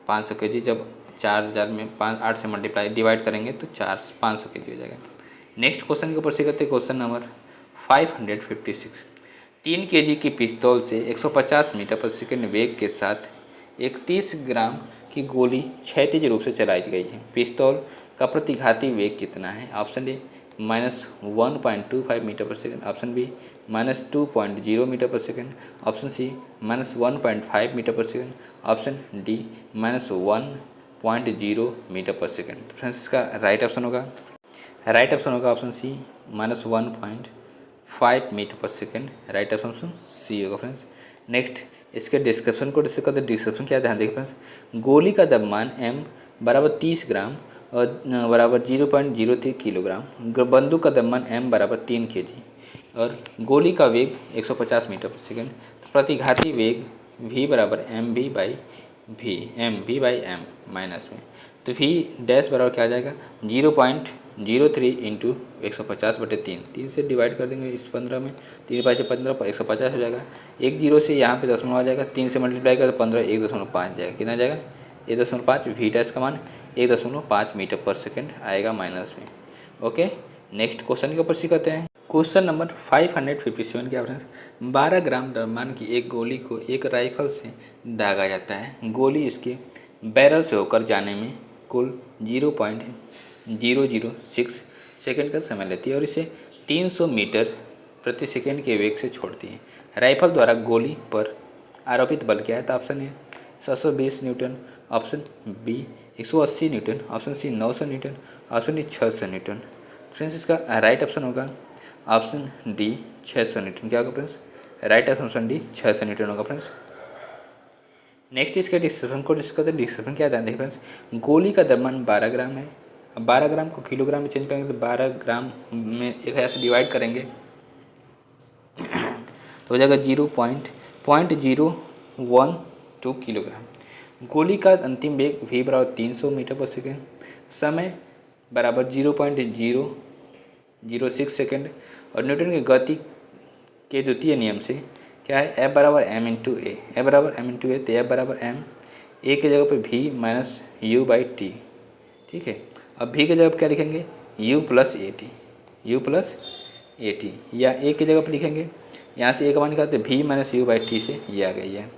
500 kg। जब 4000 में 8 से मल्टीप्लाई डिवाइड करेंगे तो 500 kg हो जाएगा। नेक्स्ट क्वेश्चन के ऊपर से करते हैं क्वेश्चन नंबर 556। 3 केजी की पिस्तौल से 150 मीटर प्रति सेकंड वेग के साथ एक 30 ग्राम की गोली क्षैतिज रूप से चलाई गई है। पिस्तौल का प्रतिघाती वेग कितना है? ऑप्शन ए -1.25 मीटर पर सेकंड, ऑप्शन बी -2.0 मीटर पर सेकंड, ऑप्शन सी -1.5 मीटर पर सेकंड, ऑप्शन डी -1.0 मीटर पर सेकंड। तो फ्रेंड्स इसका राइट ऑप्शन होगा ऑप्शन सी -1.5 metre per second. Right option C होगा फ्रेंड्स। नेक्स्ट इसके डिस्क्रिप्शन को डिस्कस करते हैं। डिस्क्रिप्शन क्या ध्यान देखिए फ्रेंड्स। गोली का द्रव्यमान m बराबर 30 ग्राम और बराबर 0.03 किलोग्राम। बंदूक का द्रव्यमान m बराबर 3 केजी और गोली का वेग 150 मीटर पर सेकेंड। तो प्रतिघाती वेग v बराबर mv/m माइनस में, तो v डैश बराबर क्या आ जाएगा 0.03 इंटू 150/3। 3 से डिवाइड कर देंगे इस 15 में, 3×5 = 15, 150 हो जाएगा। एक जीरो से यहाँ पे दशमलव आ जाएगा, 3 से मल्टीप्लाई कर 15, 1.5 जाएगा। कितना जाएगा 1.5। वी डैश का मान 1.5 मीटर पर सेकेंड आएगा माइनस में। ओके, नेक्स्ट क्वेश्चन के ऊपर करते हैं। क्वेश्चन नंबर 557 क्या फ्रेंड्स। 12 ग्राम द्रव्यमान की एक गोली को एक राइफल से दागा जाता है। गोली इसके बैरल से होकर जाने में कुल 0.006 सेकंड का समय लेती है और इसे 300 मीटर प्रति सेकंड के वेग से छोड़ती है। राइफल द्वारा गोली पर आरोपित बल क्या है? तो option A 720 newton, option B 180 newton, option C 900 newton, option D 600 newton. Friends इसका राइट ऑप्शन होगा ऑप्शन डी 600 न्यूटन। क्या होगा friends? Right option D 600 newton होगा फ्रेंड्स। नेक्स्ट इसके डिस्क्रिप्शन को डिस्कस करते हैं। डिस्क्रिप्शन क्या ध्यान देखिए फ्रेंड्स। गोली का द्रव्यमान 12 ग्राम है। अब 12 ग्राम को किलोग्राम में चेंज करेंगे तो 12 ग्राम में 1000 से डिवाइड करेंगे तो हो जाएगा 0.012 किलोग्राम। गोली का अंतिम वेग v बराबर 300 मीटर पर सेकेंड, समय बराबर 0.006 सेकेंड और न्यूटन की गति के द्वितीय नियम से क्या है F बराबर m इंटू ए। F बराबर m इंटू ए, तो F बराबर m ए के जगह पर v माइनस u/t। ठीक है, अब v के जगह पर क्या लिखेंगे u प्लस ए टी, या ए की जगह पर लिखेंगे यहाँ से ए का मान निकालते v माइनस u/t से ये आ गई है।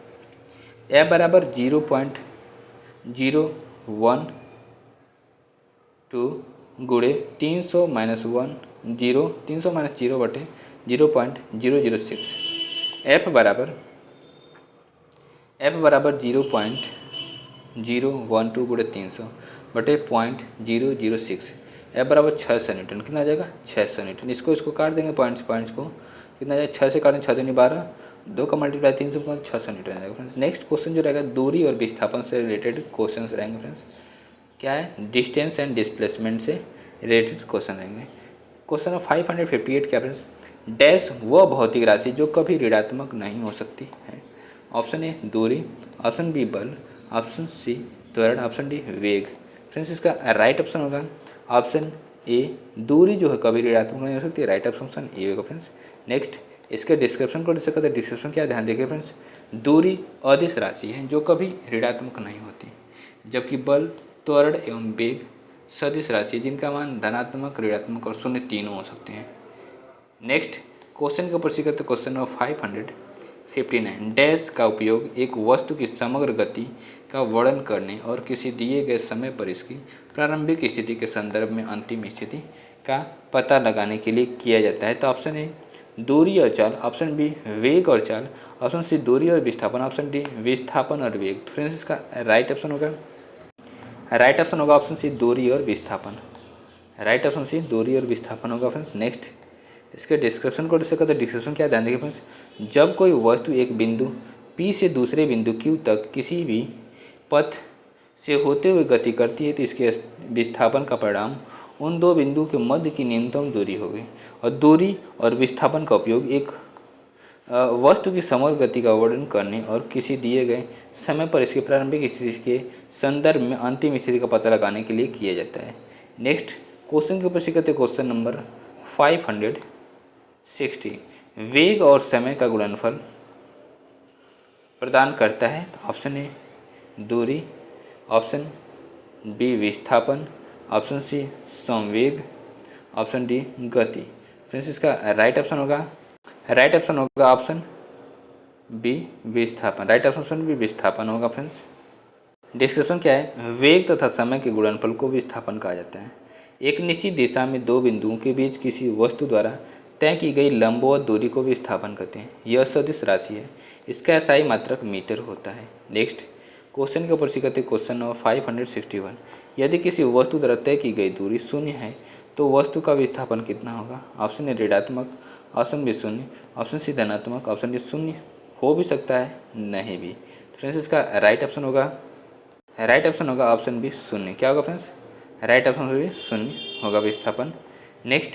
F बराबर 0.012 गुणे 300 माइनस 0/0.006। F बराबर 0.012 गुणे 300/0.006। F बराबर 600 न्यूटन। कितना आ जाएगा 600 न्यूटन। इसको काट देंगे पॉइंट्स को, कितना आ जाएगा 6 से काटेंगे 6 दूनी 12, 2 का मल्टीप्लाई 3 से 600 न्यूटन आ जाएगा फ्रेंड्स। नेक्स्ट क्वेश्चन जो रहेगा दूरी और विस्थापन से रिलेटेड क्वेश्चन रहेंगे फ्रेंड्स। क्या है डिस्टेंस एंड डिस्प्लेसमेंट से रिलेटेड क्वेश्चन रहेंगे। क्वेश्चन नंबर 558 क्या फ्रेंड्स। डैश वह भौतिक राशि जो कभी ऋणात्मक नहीं हो सकती है। ऑप्शन ए दूरी, ऑप्शन बी बल, ऑप्शन सी त्वरण, ऑप्शन डी वेग। फ्रेंड्स इसका राइट ऑप्शन होगा ऑप्शन ए दूरी जो है कभी ऋणात्मक नहीं हो सकती। राइट ऑप्शन ए होगा फ्रेंड्स। नेक्स्ट इसके डिस्क्रिप्शन को डिस्कस करते हैं। डिस्क्रिप्शन क्या ध्यान देखिए फ्रेंड्स। दूरी अदिश राशि है जो कभी ऋणात्मक नहीं होती, जबकि बल, त्वरण एवं वेग सदिश राशि जिनका मान धनात्मक, ऋणात्मक और शून्य तीनों हो सकते हैं। नेक्स्ट क्वेश्चन के ऊपर करते क्वेश्चन नंबर 559। डैश का उपयोग एक वस्तु की समग्र गति का वर्णन करने और किसी दिए गए समय पर इसकी प्रारंभिक स्थिति के संदर्भ में अंतिम स्थिति का पता लगाने के लिए किया जाता है। तो ऑप्शन ए दूरी और चाल, ऑप्शन बी वेग और चाल, ऑप्शन सी दूरी और विस्थापन, ऑप्शन डी विस्थापन और वेग। फ्रेंड्स इसका राइट ऑप्शन होगा ऑप्शन सी दूरी और विस्थापन। राइट ऑप्शन सी दूरी और विस्थापन होगा फ्रेंड्स। नेक्स्ट इसके डिस्क्रिप्शन को डिस्कस करते हैं। डिस्क्रिप्शन क्या ध्यान देखिए फ्रेंड्स। जब कोई वस्तु एक बिंदु P से दूसरे बिंदु Q तक किसी भी पथ से होते हुए गति करती है तो इसके विस्थापन का परिणाम उन दो बिंदु के मध्य की न्यूनतम दूरी होगी। और दूरी और विस्थापन का उपयोग एक वस्तु की समग्र गति का वर्णन करने और किसी दिए गए समय पर इसकी प्रारंभिक स्थिति के संदर्भ में अंतिम स्थिति का पता लगाने के लिए किया जाता है। नेक्स्ट क्वेश्चन के ऊपर करते हैं। क्वेश्चन नंबर 560 वेग और समय का गुणनफल प्रदान करता है। तो ऑप्शन ए दूरी, ऑप्शन बी विस्थापन, ऑप्शन सी संवेग, ऑप्शन डी गति। फ्रेंड्स इसका राइट ऑप्शन होगा राइट ऑप्शन होगा ऑप्शन बी विस्थापन। राइट ऑप्शन बी विस्थापन होगा फ्रेंड्स। डिस्क्रिप्शन क्या है? वेग तथा समय के गुणनफल को विस्थापन कहा जाता है। एक निश्चित दिशा में दो बिंदुओं के बीच किसी वस्तु द्वारा तय की गई लंबवत दूरी को विस्थापन कहते हैं। यह सदिश राशि है। इसका SI मात्रक मीटर होता है। नेक्स्ट क्वेश्चन के ऊपर से कहते हैं क्वेश्चन नंबर 561। यदि किसी वस्तु द्वारा तय की गई दूरी शून्य है तो वस्तु का विस्थापन कितना होगा? ऑप्शन ए ऋणात्मक, ऑप्शन बी शून्य, ऑप्शन सी धनात्मक, ऑप्शन डी शून्य हो भी सकता है, नहीं भी। फ्रेंड्स इसका राइट ऑप्शन होगा ऑप्शन बी शून्य। क्या होगा फ्रेंड्स? राइट ऑप्शन बी शून्य होगा विस्थापन। नेक्स्ट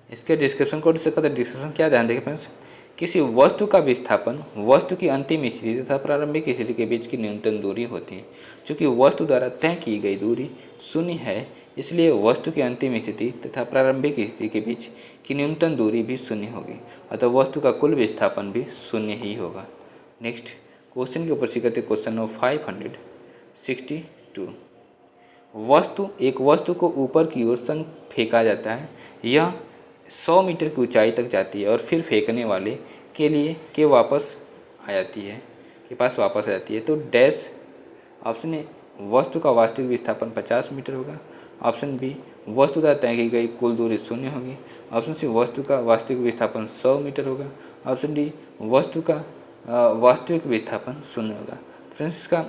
इसके डिस्क्रिप्शन को डिस्क्रिप्शन क्या ध्यान देंगे फ्रेंड्स? किसी वस्तु का विस्थापन वस्तु की अंतिम स्थिति तथा प्रारंभिक स्थिति के बीच की न्यूनतम दूरी होती है। चूँकि वस्तु द्वारा तय की गई दूरी शून्य है, इसलिए वस्तु की अंतिम स्थिति तथा प्रारंभिक स्थिति के बीच की न्यूनतम दूरी भी शून्य होगी, अतः वस्तु का कुल विस्थापन भी शून्य ही होगा। नेक्स्ट क्वेश्चन के ऊपर से कहते क्वेश्चन नंबर 562। एक वस्तु को ऊपर की ओर फेंका जाता है। यह 100 मीटर की ऊंचाई तक जाती है और फिर फेंकने वाले के पास आ जाती है। तो डैश ऑप्शन ए वस्तु का वास्तविक विस्थापन 50 मीटर होगा। ऑप्शन बी वस्तु द्वारा तय की गई कुल दूरी शून्य होगी। ऑप्शन सी वस्तु का वास्तविक विस्थापन 100 मीटर होगा। ऑप्शन डी वस्तु का वास्तविक विस्थापन शून्य होगा। फ्रेंड्स इसका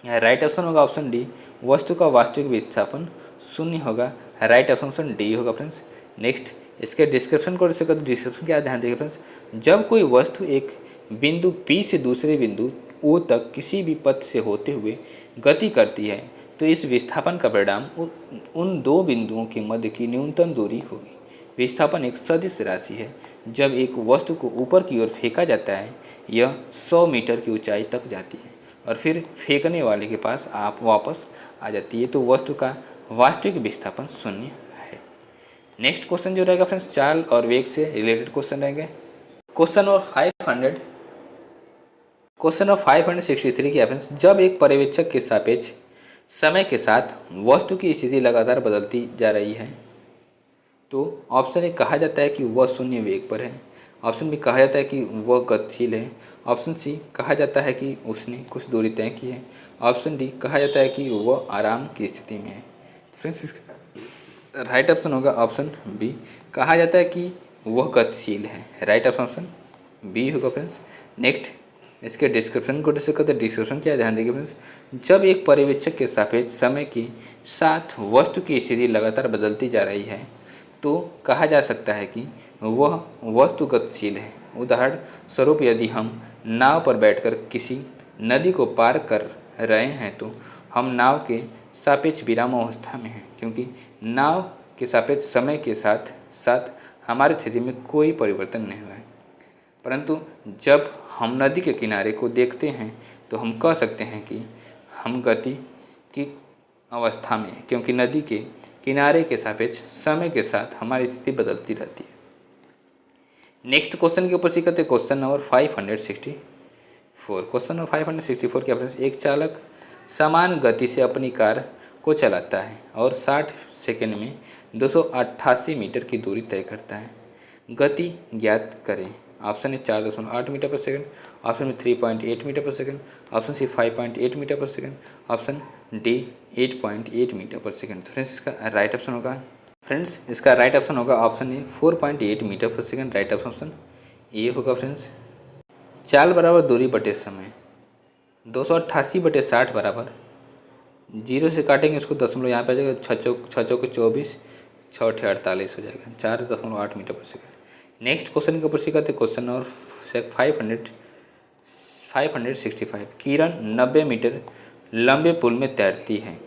राइट ऑप्शन होगा ऑप्शन डी वस्तु का वास्तविक विस्थापन शून्य होगा। राइट ऑप्शन डी होगा फ्रेंड्स। नेक्स्ट इसके डिस्क्रिप्शन को डिस्क्रिप्शन क्या ध्यान देगा फ्रेंड्स? जब कोई वस्तु एक बिंदु P से दूसरे बिंदु O तक किसी भी पथ से होते हुए गति करती है तो इस विस्थापन का परिणाम उन दो बिंदुओं के मध्य की न्यूनतम दूरी होगी। विस्थापन एक सदिश राशि है। जब एक वस्तु को ऊपर की ओर फेंका जाता है, यह 100 मीटर की ऊंचाई तक जाती है और फिर फेंकने वाले के पास आप वापस आ जाती है, तो वस्तु का वास्तविक विस्थापन शून्य है। नेक्स्ट क्वेश्चन जो रहेगा फ्रेंड्स चाल और वेग से रिलेटेड क्वेश्चन रहेंगे। क्वेश्चन नंबर 563 की फ्रेंड्स, जब एक पर्यवेक्षक के सापेक्ष समय के साथ वस्तु की स्थिति लगातार बदलती जा रही है तो ऑप्शन ए कहा जाता है कि वह शून्य वेग पर है। ऑप्शन बी कहा जाता है कि वह गतिशील है। ऑप्शन सी कहा जाता है कि उसने कुछ दूरी तय की है। ऑप्शन डी कहा जाता है कि वह आराम की स्थिति में है। फ्रेंड्स इसका राइट ऑप्शन होगा ऑप्शन बी, कहा जाता है कि वह गतिशील है। राइट ऑप्शन बी होगा फ्रेंड्स। नेक्स्ट इसके डिस्क्रिप्शन को डिस्क्रिप्शन क्या ध्यान देंगे फ्रेंड्स? जब एक पर्यवेक्षक के सापेक्ष समय के साथ वस्तु की स्थिति लगातार बदलती जा रही है तो कहा जा सकता है कि वह वस्तु गतिशील है। उदाहरण स्वरूप यदि हम नाव पर बैठकर किसी नदी को पार कर रहे हैं तो हम नाव के सापेक्ष विरामावस्था में हैं, क्योंकि नाव के सापेक्ष समय के साथ साथ हमारी स्थिति में कोई परिवर्तन नहीं हुआ है। परंतु जब हम नदी के किनारे को देखते हैं तो हम कह सकते हैं कि हम गति की अवस्था में हैं, क्योंकि नदी के किनारे के सापेक्ष समय के साथ हमारी स्थिति बदलती रहती है। नेक्स्ट क्वेश्चन के ऊपर से कहते हैं क्वेश्चन नंबर 564। क्वेश्चन नंबर 564 क्या फ्रेंड्स? एक चालक समान गति से अपनी कार को चलाता है और 60 सेकंड में 288 मीटर की दूरी तय करता है। गति ज्ञात करें। ऑप्शन ए 4.8 मीटर पर सेकंड, ऑप्शन बी 3.8 मीटर पर सेकंड, ऑप्शन सी 5.8 मीटर पर सेकंड, ऑप्शन डी 8.8 मीटर पर सेकंड। फ्रेंड्स इसका राइट ऑप्शन होगा ऑप्शन ए 4.8 मीटर पर सेकंड। राइट ऑप्शन ए होगा फ्रेंड्स। चाल बराबर दूरी बटे समय, 288/60 बराबर 0 से काटेंगे इसको दशमलव यहाँ पे आ जाएगा, 6 को 24, 6 48 हो जाएगा, 4.8 मीटर पर सेकंड। नेक्स्ट क्वेश्चन के ऊपर से कहते हैं क्वेश्चन नंबर 565। किरण 90 मीटर लंबे पुल में तैरती है,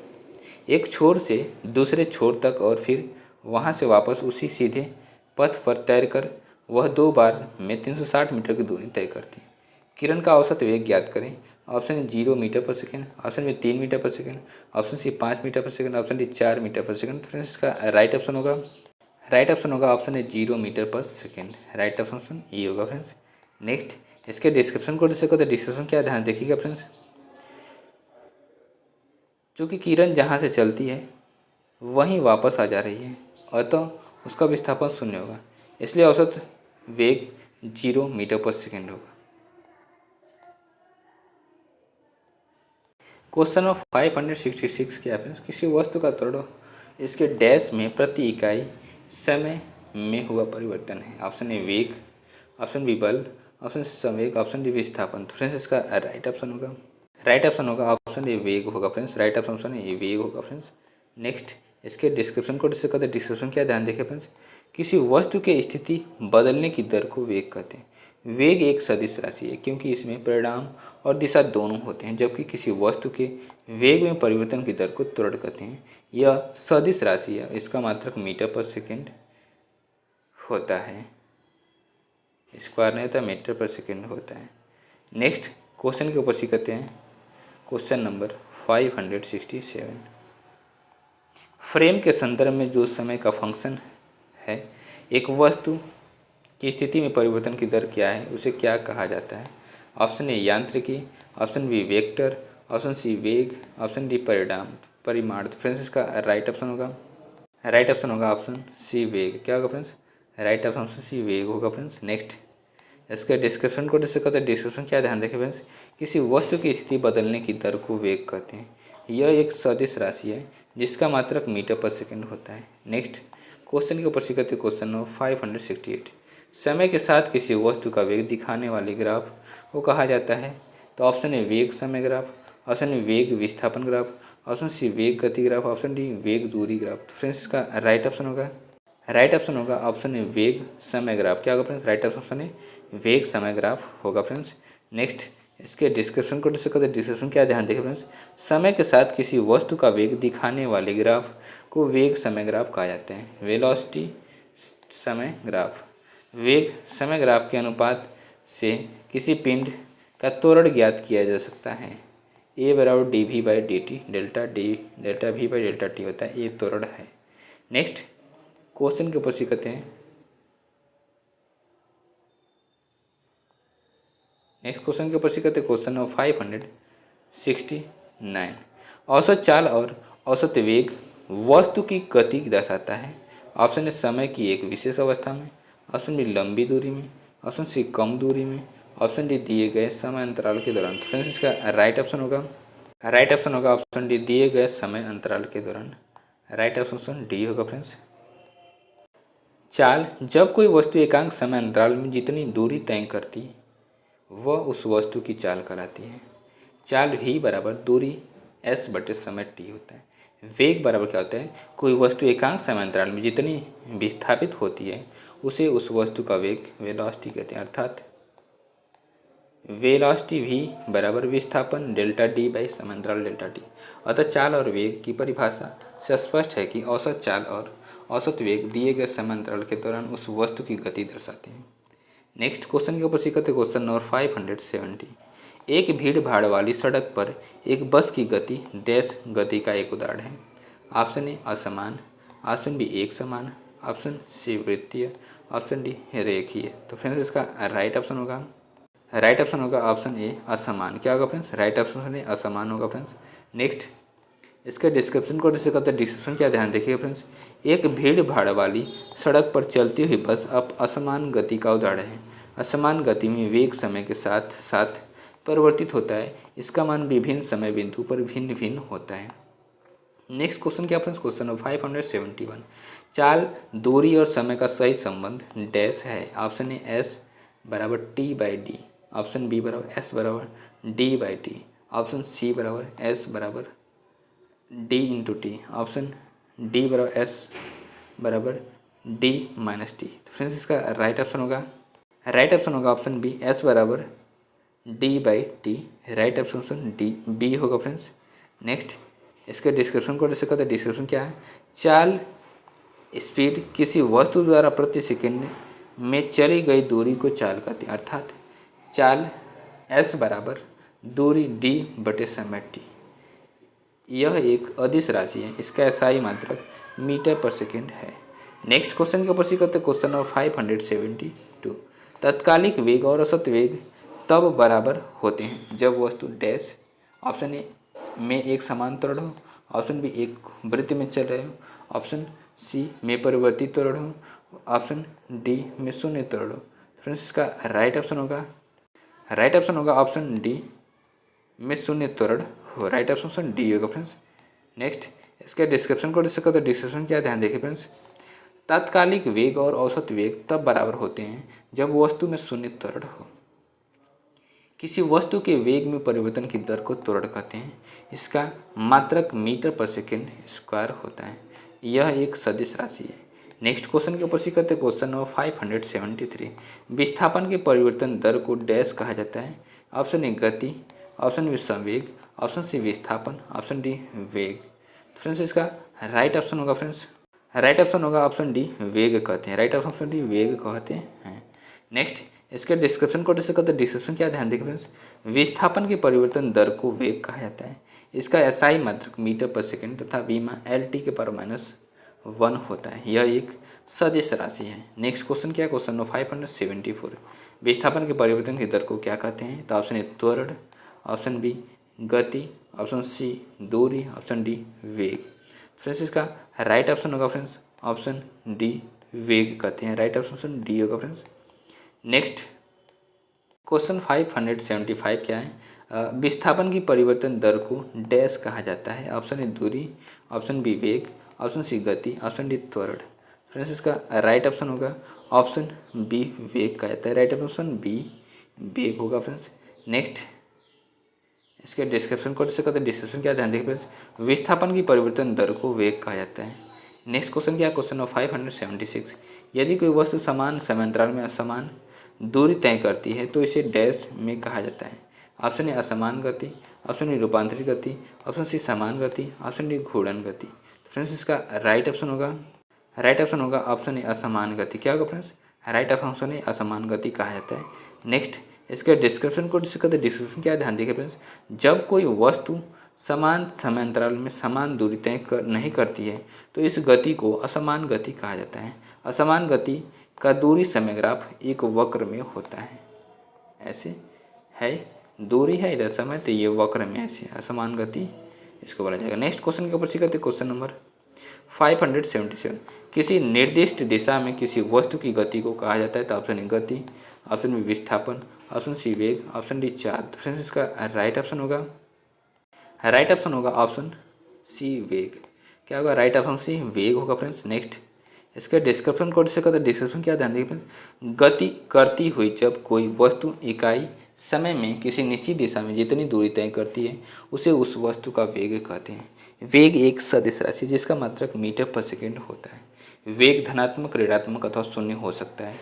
एक छोर से दूसरे छोर तक और फिर वहां से वापस उसी सीधे पथ पर तैरकर वह 2 बार में 360 मीटर की दूरी तय करती है। किरण का औसत वेग ज्ञात करें। ऑप्शन ए 0 मीटर पर सेकंड, ऑप्शन बी 3 मीटर पर सेकंड, ऑप्शन सी 5 मीटर पर सेकंड, ऑप्शन डी 4 मीटर पर सेकंड। फ्रेंड्स इसका राइट ऑप्शन होगा ऑप्शन ए 0 metre per second. Right option ये होगा फ्रेंड्स। नेक्स्ट इसके डिस्क्रिप्शन को डिस्क्रिप्शन क्या ध्यान देखिएगा फ्रेंड्स? चूँकि किरण जहाँ से चलती है वहीं वापस आ जा रही है, अतः उसका विस्थापन शून्य होगा, इसलिए औसत वेग 0 मीटर पर सेकेंड होगा। क्वेश्चन ऑफ 566 क्या है? किसी वस्तु का त्वरण इसके डैश में प्रति इकाई समय में हुआ परिवर्तन है। ऑप्शन ए वेग, ऑप्शन बी बल, ऑप्शन सी संवेग, ऑप्शन डी विस्थापन। तो फ्रेंड्स इसका राइट ऑप्शन होगा ऑप्शन ए वेग होगा फ्रेंड्स। राइट ऑप्शन ए वेग होगा फ्रेंड्स। नेक्स्ट इसके डिस्क्रिप्शन को डिस्कस करते हैं। डिस्क्रिप्शन क्या ध्यान देखें फ्रेंड्स, किसी वस्तु की स्थिति बदलने की दर को वेग कहते हैं। वेग एक सदिश राशि है क्योंकि इसमें परिमाण और दिशा दोनों होते हैं, जबकि किसी वस्तु के वेग में परिवर्तन की दर को त्वरण कहते हैं। यह सदिश राशि है, इसका मात्रक मीटर पर सेकेंड होता है, स्क्वायर नहीं होता, मीटर पर सेकेंड होता है। नेक्स्ट क्वेश्चन के ऊपर सीखते हैं। क्वेश्चन नंबर 567, फ्रेम के संदर्भ में जो समय का फंक्शन है, एक वस्तु की स्थिति में परिवर्तन की दर क्या है, उसे क्या कहा जाता है? ऑप्शन ए यांत्रिकी, option B vector, option C वेग, ऑप्शन डी परिमाण। तो फ्रेंड्स इसका राइट ऑप्शन होगा ऑप्शन सी वेग। क्या होगा फ्रेंड्स? राइट ऑप्शन सी वेग होगा फ्रेंड्स। नेक्स्ट इसके डिस्क्रिप्शन को डिस्कस करते हैं। डिस्क्रिप्शन क्या ध्यान देखें फ्रेंड्स, किसी वस्तु की स्थिति बदलने की दर को वेग कहते हैं। यह एक सदिश राशि है जिसका मात्रक मीटर पर सेकेंड होता है। नेक्स्ट क्वेश्चन के ऊपर सीखते हैं। क्वेश्चन नंबर 568, समय के साथ किसी वस्तु का वेग दिखाने वाले ग्राफ को कहा जाता है। तो ऑप्शन ए वेग समय ग्राफ, ऑप्शन ए वेग विस्थापन ग्राफ, ऑप्शन सी वेग गति ग्राफ, ऑप्शन डी वेग दूरी ग्राफ। तो फ्रेंड्स इसका राइट ऑप्शन होगा ऑप्शन ए वेग समय ग्राफ। क्या होगा फ्रेंड्स? राइट ऑप्शन ए वेग समय ग्राफ होगा फ्रेंड्स। नेक्स्ट इसके डिस्क्रिप्शन को डिस्कस करते हैं। डिस्क्रिप्शन क्या ध्यान देखें फ्रेंड्स, समय के साथ किसी वस्तु का वेग दिखाने वाले ग्राफ को वेग समय ग्राफ कहा जाता है। वेलोसिटी समय ग्राफ, वेग समय ग्राफ के अनुपात से किसी पिंड का त्वरण ज्ञात किया जा सकता है। ए बराबर D V by D T, delta V by delta T होता है, ये त्वरण है। नेक्स्ट क्वेश्चन के ऊपर सीखते हैं। नेक्स्ट क्वेश्चन के ऊपर सीखते हैं। क्वेश्चन नंबर 569, औसत चाल और औसत वेग वस्तु की गति दर्शाता है। ऑप्शन ए समय की एक विशेष अवस्था में, ऑप्शन बी लंबी दूरी में, ऑप्शन सी कम दूरी में, ऑप्शन डी दिए गए समय अंतराल के दौरान। तो फ्रेंड्स इसका राइट ऑप्शन होगा ऑप्शन डी दिए गए समय अंतराल के दौरान। राइट ऑप्शन डी होगा फ्रेंड्स। चाल, जब कोई वस्तु एकांक समय अंतराल में जितनी दूरी तय करती है वह उस वस्तु की चाल कहलाती है। चाल v बराबर दूरी s बटे समय t होता है। वेग बराबर क्या होता है, कोई वस्तु एकांक समय अंतराल में जितनी विस्थापित होती है उसे उस वस्तु का वेग वेलोसिटी कहते हैं। अर्थात वेलोसिटी v बराबर विस्थापन डेल्टा डी बाई समय अंतराल डेल्टा टी। अतः चाल और वेग की परिभाषा से स्पष्ट है कि औसत चाल और औसत वेग दिए गए समय अंतराल के दौरान उस वस्तु की गति दर्शाते हैं। नेक्स्ट क्वेश्चन के ऊपर सीखते। क्वेश्चन नंबर 570, एक भीड़ भाड़ वाली सड़क पर एक बस की गति डैश गति का एक उदाहरण है। ऑप्शन ए असमान, ऑप्शन बी एक समान, ऑप्शन सी वृत्तीय, ऑप्शन डी रेखीय। तो फ्रेंड्स इसका राइट ऑप्शन होगा ऑप्शन ए असमान। क्या होगा फ्रेंड्स? राइट ऑप्शन ए असमान होगा फ्रेंड्स। नेक्स्ट इसके डिस्क्रिप्शन को डिस्कस करते हैं। डिस्क्रिप्शन क्या ध्यान देखिए फ्रेंड्स, एक भीड़ भाड़ वाली सड़क पर चलती हुई बस अब असमान गति का उदाहरण है। असमान गति में वेग समय के साथ साथ परिवर्तित होता है, इसका मान विभिन्न समय बिंदु पर भिन्न भिन्न होता है। नेक्स्ट क्वेश्चन क्या फ्रेंड्स? क्वेश्चन नंबर 571, चाल, दूरी और समय का सही संबंध डैश है। ऑप्शन ए एस बराबर T by D, option B बराबर एस बराबर D by T, option C बराबर एस बराबर D into T, option D बराबर एस बराबर डी माइनस टी। तो फ्रेंड्स इसका राइट ऑप्शन होगा ऑप्शन बी एस बराबर D by T. Right option D B होगा फ्रेंड्स। नेक्स्ट इसके डिस्क्रिप्शन को डिस्कस करते हैं। डिस्क्रिप्शन क्या है, चाल स्पीड किसी वस्तु द्वारा प्रति सेकंड में चली गई दूरी को चाल कहते हैं। अर्थात चाल एस बराबर दूरी डी बटे समय टी। यह एक अदिश राशि है, इसका एसआई मात्रक मीटर पर सेकेंड है। नेक्स्ट क्वेश्चन के ऊपर सीखते क्वेश्चन नंबर 572, तत्कालिक वेग और औसत वेग तब बराबर होते हैं जब वस्तु डैश, ऑप्शन ए में एक समान त्वरण हो, ऑप्शन बी एक वृत्त में चल रहे हो, ऑप्शन सी में परिवर्तित त्वरण हो, ऑप्शन डी में शून्य त्वरण हो। फ्रेंड्स इसका राइट ऑप्शन होगा ऑप्शन डी में शून्य त्वरण हो। राइट ऑप्शन डी होगा फ्रेंड्स। नेक्स्ट इसके डिस्क्रिप्शन को डिस्कस तो डिस्क्रिप्शन क्या ध्यान देखिए फ्रेंड्स। तात्कालिक वेग और औसत वेग तब बराबर होते हैं जब वस्तु में शून्य त्वरण हो। किसी वस्तु के वेग में परिवर्तन की दर को त्वरण कहते हैं। इसका मात्रक मीटर पर सेकेंड स्क्वायर होता है। यह एक सदिश राशि है। नेक्स्ट क्वेश्चन के ऊपर से करते हैं क्वेश्चन नंबर 573। विस्थापन के परिवर्तन दर को डैश कहा जाता है। ऑप्शन ए गति, ऑप्शन बी संवेग, ऑप्शन सी विस्थापन, ऑप्शन डी वेग। फ्रेंड्स इसका राइट ऑप्शन होगा ऑप्शन डी वेग कहते हैं। राइट ऑप्शन डी वेग कहते हैं। नेक्स्ट इसके डिस्क्रिप्शन को डिस्कस करते हैं। डिस्क्रिप्शन क्या ध्यान देखिए फ्रेंड्स। विस्थापन के परिवर्तन दर को वेग कहा जाता है। इसका एसआई मात्रक मीटर पर सेकेंड तथा बीमा LT के पावर -1 होता है। यह एक सदिश राशि है। नेक्स्ट क्वेश्चन क्या है, क्वेश्चन नंबर 574। विस्थापन के परिवर्तन की दर को क्या कहते हैं। तो ऑप्शन ए त्वरण, ऑप्शन बी गति, ऑप्शन सी दूरी, ऑप्शन डी वेग। फ्रेंड्स इसका राइट ऑप्शन होगा फ्रेंड्स ऑप्शन डी वेग कहते हैं। राइट ऑप्शन डी होगा फ्रेंड्स। नेक्स्ट क्वेश्चन 575 क्या है, विस्थापन की परिवर्तन दर को डैश कहा जाता है। ऑप्शन ए दूरी, ऑप्शन बी वेग, ऑप्शन सी गति, ऑप्शन डी त्वरण। फ्रेंड्स इसका राइट ऑप्शन होगा ऑप्शन बी वेग कहा जाता है। राइट ऑप्शन बी वेग होगा फ्रेंड्स। नेक्स्ट इसके डिस्क्रिप्शन को डिस्कस करते हैं। डिस्क्रिप्शन क्या ध्यान देखिए फ्रेंड्स। विस्थापन की परिवर्तन दर को वेग कहा जाता है। नेक्स्ट क्वेश्चन क्या है, क्वेश्चन नंबर 576। यदि कोई वस्तु समान समयांतराल में असमान दूरी तय करती है तो इसे डैश में कहा जाता है। ऑप्शन ए असमान गति, ऑप्शन बी रूपांतरित गति, ऑप्शन सी समान गति, ऑप्शन डी घूर्णन गति। फ्रेंड्स इसका राइट ऑप्शन होगा ऑप्शन ए असमान गति। क्या होगा फ्रेंड्स, राइट ऑप्शन ए असमान गति कहा जाता है। नेक्स्ट इसके डिस्क्रिप्शन को डिस्कस करते हैं। डिस्क्रिप्शन क्या ध्यान देखिए फ्रेंड्स। जब कोई वस्तु समान समयांतराल में समान दूरी तय नहीं करती है तो इस गति को असमान गति कहा जाता है। असमान गति का दूरी समय ग्राफ एक वक्र में होता है। ऐसे है, दूरी है इधर समय, तो ये वक्र में ऐसे असमान गति इसको बोला जाएगा। नेक्स्ट क्वेश्चन के ऊपर सीखते हैं। Question number 577। किसी निर्दिष्ट दिशा में किसी वस्तु की गति को कहा जाता है। तो ऑप्शन ए गति, ऑप्शन बी विस्थापन, ऑप्शन सी वेग, ऑप्शन डी चाल। तो फ्रेंड्स इसका राइट ऑप्शन होगा ऑप्शन सी वेग। क्या होगा, राइट ऑप्शन सी वेग होगा फ्रेंड्स। नेक्स्ट इसके डिस्क्रिप्शन कोड से कहते हैं। डिस्क्रिप्शन क्या ध्यान देखिए, गति करती हुई जब कोई वस्तु इकाई समय में किसी निश्चित दिशा में जितनी दूरी तय करती है उसे उस वस्तु का वेग कहते हैं। वेग एक सदिश राशि जिसका मात्रक मीटर पर सेकेंड होता है। वेग धनात्मक, ऋणात्मक अथवा शून्य हो सकता है।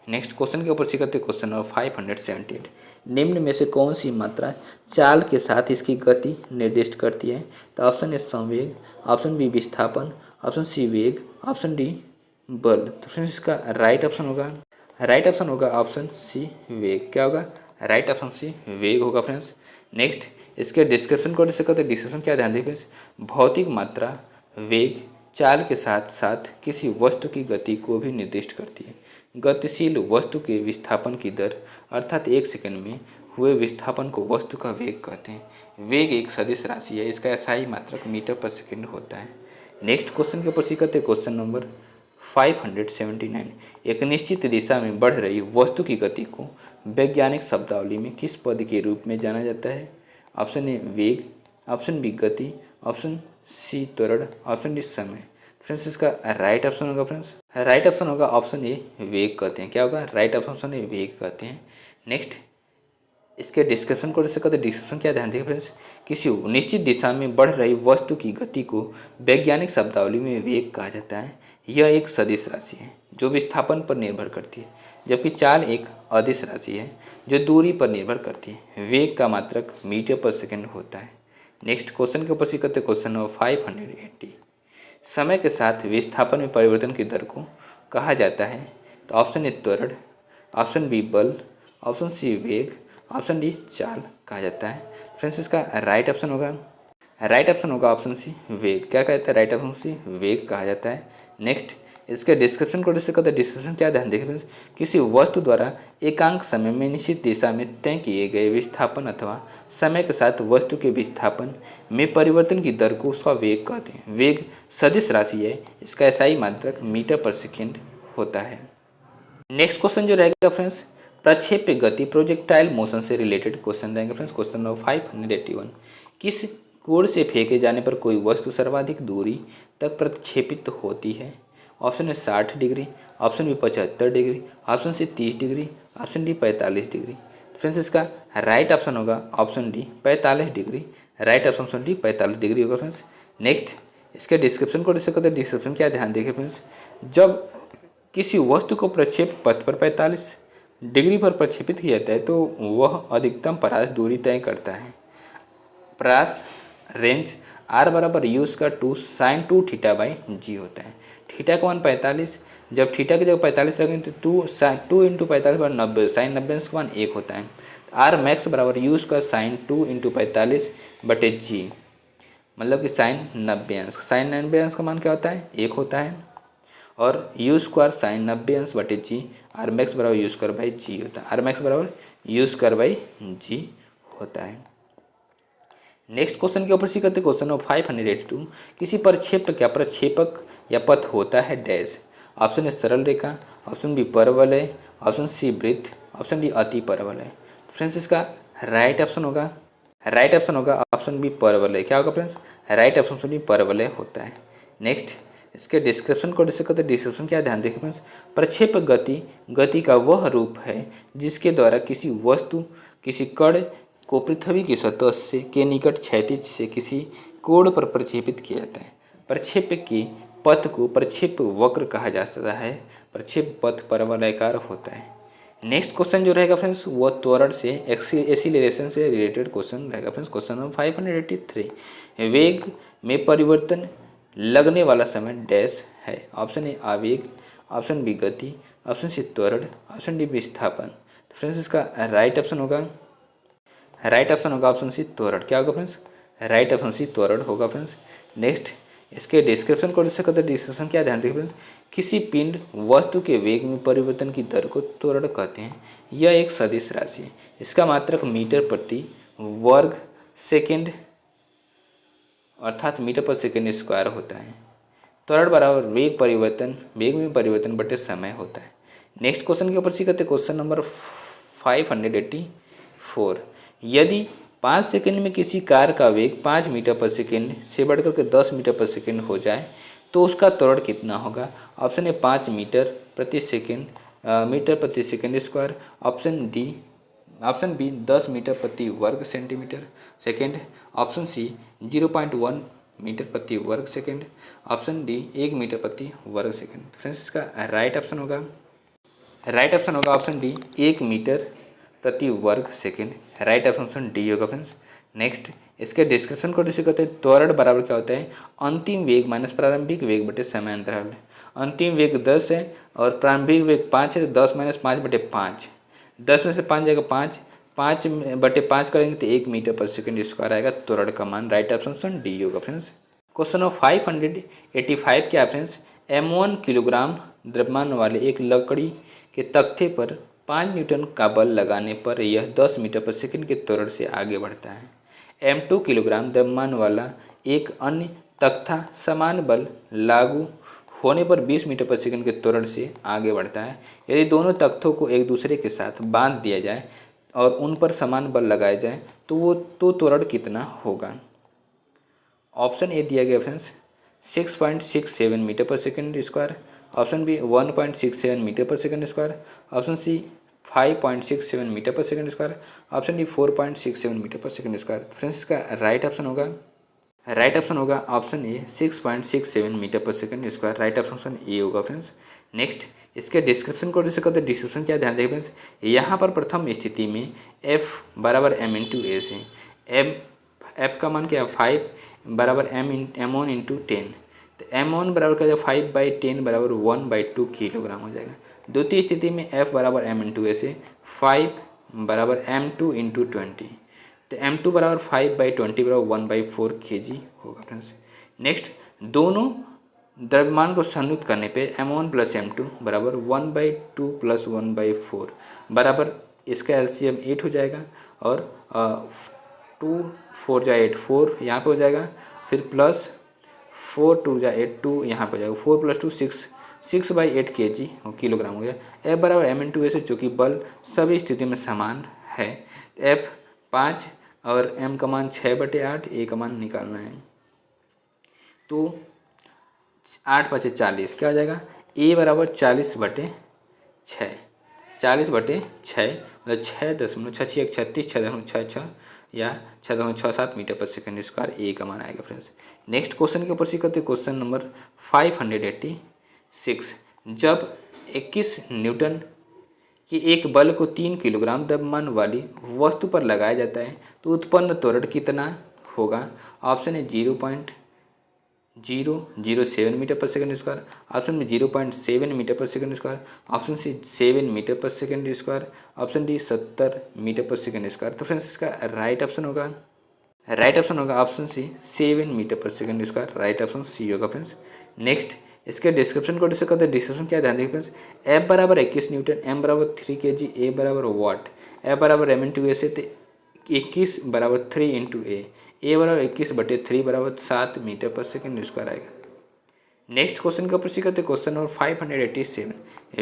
नेक्स्ट क्वेश्चन के ऊपर सीखते हैं। Question number 578। निम्न में से कौन सी मात्रा चाल के साथ इसकी गति निर्दिष्ट करती है। तो ऑप्शन ए संवेग, ऑप्शन बी विस्थापन, ऑप्शन सी वेग, ऑप्शन डी बल। तो फ्रेंड्स इसका राइट ऑप्शन होगा ऑप्शन सी वेग। क्या होगा, राइट ऑप्शन सी वेग होगा फ्रेंड्स। नेक्स्ट इसके डिस्क्रिप्शन को डिस्कस करते हैं। डिस्क्रिप्शन क्या ध्यान देखिए, भौतिक मात्रा वेग चाल के साथ साथ किसी वस्तु की गति को भी निर्दिष्ट करती है। गतिशील वस्तु के विस्थापन की दर अर्थात 1 सेकंड में हुए विस्थापन को वस्तु का वेग कहते हैं। वेग एक सदिश राशि है। इसका एसआई मात्रक मीटर पर सेकेंड होता है। नेक्स्ट क्वेश्चन के ऊपर सीखते हैं। Question number 579। एक निश्चित दिशा में बढ़ रही वस्तु की गति को वैज्ञानिक शब्दावली में किस पद के रूप में जाना जाता है। ऑप्शन ए वेग, ऑप्शन बी गति, ऑप्शन सी त्वरण, ऑप्शन डी समय। फ्रेंड्स इसका राइट ऑप्शन होगा ऑप्शन ए वेग कहते हैं। क्या होगा, राइट ऑप्शन ए वेग कहते हैं। नेक्स्ट इसके डिस्क्रिप्शन को डिस्कस करते हैं। डिस्क्रिप्शन क्या ध्यान देखिए फ्रेंड्स, किसी निश्चित दिशा में बढ़ रही वस्तु की गति को वैज्ञानिक शब्दावली में वेग कहा जाता है। यह एक सदिश राशि है जो विस्थापन पर निर्भर करती है, जबकि चाल एक अदिश राशि है जो दूरी पर निर्भर करती है। वेग का मात्रक मीटर पर सेकेंड होता है। नेक्स्ट क्वेश्चन के ऊपर सीखते हैं। Question number 580। समय के साथ विस्थापन में परिवर्तन की दर को कहा जाता है। तो ऑप्शन ए त्वरण, ऑप्शन बी बल, ऑप्शन सी वेग, ऑप्शन डी चाल कहा जाता है। फ्रेंड्स इसका राइट ऑप्शन होगा ऑप्शन सी वेग। क्या कहता है, राइट ऑप्शन सी वेग कहा जाता है। नेक्स्ट इसके डिस्क्रिप्शन को डिस्कस करते हैं। डिस्क्रिप्शन क्या ध्यान देखिए फ्रेंड्स, किसी वस्तु द्वारा एकांक समय में निश्चित दिशा में तय किए गए विस्थापन अथवा समय के साथ वस्तु के विस्थापन में परिवर्तन की दर को उसका वेग कहते हैं। वेग सदिश राशि है। इसका एसआई मात्रक मीटर पर सेकेंड होता है। नेक्स्ट क्वेश्चन जो रहेगा फ्रेंड्स, प्रक्षेप्य गति प्रोजेक्टाइल मोशन से रिलेटेड क्वेश्चन रहेंगे फ्रेंड्स। क्वेश्चन नंबर 581, किस कोण से फेंके जाने पर कोई वस्तु सर्वाधिक दूरी तक प्रक्षेपित होती है? ऑप्शन है 60 degree, option B 75 degree, option C 30 degree, option D 45 degree. Friends इसका राइट ऑप्शन होगा option D 45 degree. Right option D 45 degree होगा फ्रेंड्स। नेक्स्ट इसके डिस्क्रिप्शन को डिस्कस करते हैं। डिस्क्रिप्शन क्या ध्यान देखिए फ्रेंड्स, जब किसी वस्तु को प्रक्षेप पथ पर 45 डिग्री पर प्रक्षेपित किया जाता है तो वह अधिकतम परास दूरी तय करता है। परास रेंज आर बराबर U square 2 sine 2 theta by G होता है। थीटा का मान 45, जब थीटा की जगह 45 रखेंगे तो 2 इंटू 45 बराबर 90, साइन 90 का मान 1 होता है। आर मैक्स बराबर यू स्क्वायर साइन 2 इंटू 45 बटे जी, मतलब कि साइन 90 अंश। साइन 90 अंश का मान क्या होता है? 1 होता है। और यू स्क्वायर साइन 90 अंश बटे जी, आर मैक्स बराबर यू स्क्वायर बाई जी होता है। आर मैक्स बराबर यू स्क्वायर बाई जी होता है। नेक्स्ट क्वेश्चन के ऊपर सी करते क्वेश्चन नंबर 582, किसी प्रक्षेप क्या प्रक्षेपक या पथ होता है डैश? ऑप्शन है सरल रेखा, ऑप्शन बी परवलय, ऑप्शन सी वृत्त, ऑप्शन डी अति परवलय। फ्रेंड्स इसका राइट ऑप्शन होगा ऑप्शन बी परवलय। क्या होगा फ्रेंड्स? राइट ऑप्शन बी परवलय होता है। नेक्स्ट इसके डिस्क्रिप्शन को डिस्कस करते हैं। डिस्क्रिप्शन क्या ध्यान देखिए फ्रेंड्स, प्रक्षेप गति का वह रूप है जिसके द्वारा किसी वस्तु किसी कण को पृथ्वी की सतह से के निकट क्षैतिज से किसी कोण पर प्रक्षेपित किया जाता है। प्रक्षेप के पथ को प्रक्षेप वक्र कहा जाता है। प्रक्षेप पथ परवलयाकार होता है। नेक्स्ट क्वेश्चन जो रहेगा फ्रेंड्स वो त्वरण से एक्सीलरेशन से रिलेटेड क्वेश्चन रहेगा फ्रेंड्स। क्वेश्चन नंबर 583, वेग में परिवर्तन लगने वाला समय डैश है? ऑप्शन ए आवेग, ऑप्शन बी गति, ऑप्शन सी त्वरण, ऑप्शन डी विस्थापन। फ्रेंड्स इसका राइट ऑप्शन होगा ऑप्शन सी त्वरण। क्या होगा फ्रेंड्स? राइट ऑप्शन सी त्वरण होगा फ्रेंड्स। नेक्स्ट इसके डिस्क्रिप्शन को डिस्कस करते हैं। डिस्क्रिप्शन क्या ध्यान देखिए फ्रेंड्स, किसी पिंड वस्तु के वेग में परिवर्तन की दर को त्वरण कहते हैं। यह एक सदिश राशि है। इसका मात्रक मीटर प्रति वर्ग सेकेंड अर्थात मीटर पर सेकेंड स्क्वायर होता है। त्वरण बराबर वेग में परिवर्तन बटे समय होता है। नेक्स्ट क्वेश्चन के ऊपर सी करते क्वेश्चन नंबर 584, यदि 5 सेकंड में किसी कार का वेग 5 मीटर पर सेकंड से बढ़कर के 10 मीटर पर सेकंड हो जाए तो उसका त्वरण कितना होगा? ऑप्शन ए 5 मीटर प्रति second square, option B 10 metre प्रति वर्ग centimetre second, option C 0.1 metre प्रति वर्ग सेकंड, ऑप्शन डी 1 मीटर प्रति वर्ग सेकंड। फ्रेंड्स इसका राइट ऑप्शन होगा ऑप्शन डी 1 मीटर प्रति वर्ग सेकंड। राइट ऑप्शन डी होगा फ्रेंड्स। नेक्स्ट इसके डिस्क्रिप्शन को डिस्कस करते हैं। त्वरण बराबर क्या होता है? अंतिम वेग माइनस प्रारंभिक वेग बटे समय अंतराल। अंतिम वेग 10 है और प्रारंभिक वेग 5 है तो 10 माइनस 5 बटे 5, 10 में से 5 जाएगा 5, 5 बटे 5 करेंगे तो 1 मीटर पर सेकंड स्क्वायर आएगा त्वरण का मान। राइट ऑप्शन डी होगा फ्रेंड्स। क्वेश्चन नंबर 585 क्या है फ्रेंड्स, m1 किलोग्राम द्रव्यमान वाले एक लकड़ी के तख्ते पर 5 न्यूटन का बल लगाने पर यह 10 मीटर पर सेकंड के त्वरण से आगे बढ़ता है। m2 किलोग्राम द्रव्यमान वाला एक अन्य तख्ता समान बल लागू होने पर 20 मीटर पर सेकंड के त्वरण से आगे बढ़ता है। यदि दोनों तख्तों को एक दूसरे के साथ बांध दिया जाए और उन पर समान बल लगाया जाए तो त्वरण कितना होगा? ऑप्शन ए दिया गया फ्रेंड्स 6.67 मीटर पर second square, option B 1.67 metre पर second square, option C 5.67 metre पर second square, option D 4.67 metre पर सेकंड स्क्वायर। फ्रेंड्स इसका राइट ऑप्शन होगा ऑप्शन ए 6.67 मीटर पर second square. Right option A होगा फ्रेंड्स। नेक्स्ट इसके description को discuss करते हैं। डिस्क्रिप्शन क्या ध्यान देखें फ्रेंड्स, यहाँ पर प्रथम स्थिति में f बराबर m इंटू ए से f का मान क्या है 5 बराबर m1 इंटू 10, तो m1 बराबर क्या हो जाएगा 5/10 बराबर 1/2 किलोग्राम हो जाएगा। द्वितीय स्थिति में f बराबर m इंटू ए से 5 बराबर m2 इंटू 20, तो m2 बराबर 5/20 बराबर 1/4 kg होगा फ्रेंड्स। नेक्स्ट दोनों द्रव्यमान को संयुक्त करने पे m1 प्लस m2 बराबर 1/2 प्लस 1/4 बराबर इसका एलसीएम 8 हो जाएगा और 2 4 जा 8 4 यहाँ पे हो जाएगा, फिर प्लस 4 2 जा 8 2 यहाँ पे हो जाएगा, 4 + 2 6 6/8 kg किलोग्राम हो गया। F बराबर एम इंटू ए से, चूँकि बल सभी स्थिति में समान है, F 5 और m का मान 6/8, ए का मान निकालना है। तो 8 5 40 क्या हो जाएगा, ए बराबर 40/6, 40/6 मतलब 6.66 6.66 या 6.67 मीटर पर सेकंड स्क्वायर ए का मान आएगा फ्रेंड्स। नेक्स्ट क्वेश्चन के ऊपर सीखते हैं, क्वेश्चन नंबर 586। जब 21 न्यूटन कि एक बल को 3 किलोग्राम द्रव्यमान वाली वस्तु पर लगाया जाता है तो उत्पन्न त्वरण कितना होगा। ऑप्शन है 0.007 मीटर पर सेकंड स्क्वायर, ऑप्शन में 0.7 मीटर पर second square, option C 7 metre पर second square, option D 70 metre पर सेकंड स्क्वायर। तो फ्रेंड्स इसका राइट ऑप्शन होगा ऑप्शन सी 7 मीटर पर second square, right option C होगा फ्रेंड्स। नेक्स्ट इसके डिस्क्रिप्शन को डिस्कस करते हैं। डिस्क्रिप्शन क्या ध्यान देखिए फ्रेंड्स, F बराबर 21 न्यूटन, M बराबर 3 kg, A बराबर वाट, F बराबर m इंटू ए से 21 बराबर 3 इंटू ए बराबर 21/3 बराबर 7 मीटर पर सेकंड स्क्वायर आएगा। नेक्स्ट क्वेश्चन का प्रश्न करते हैं, क्वेश्चन नंबर 587।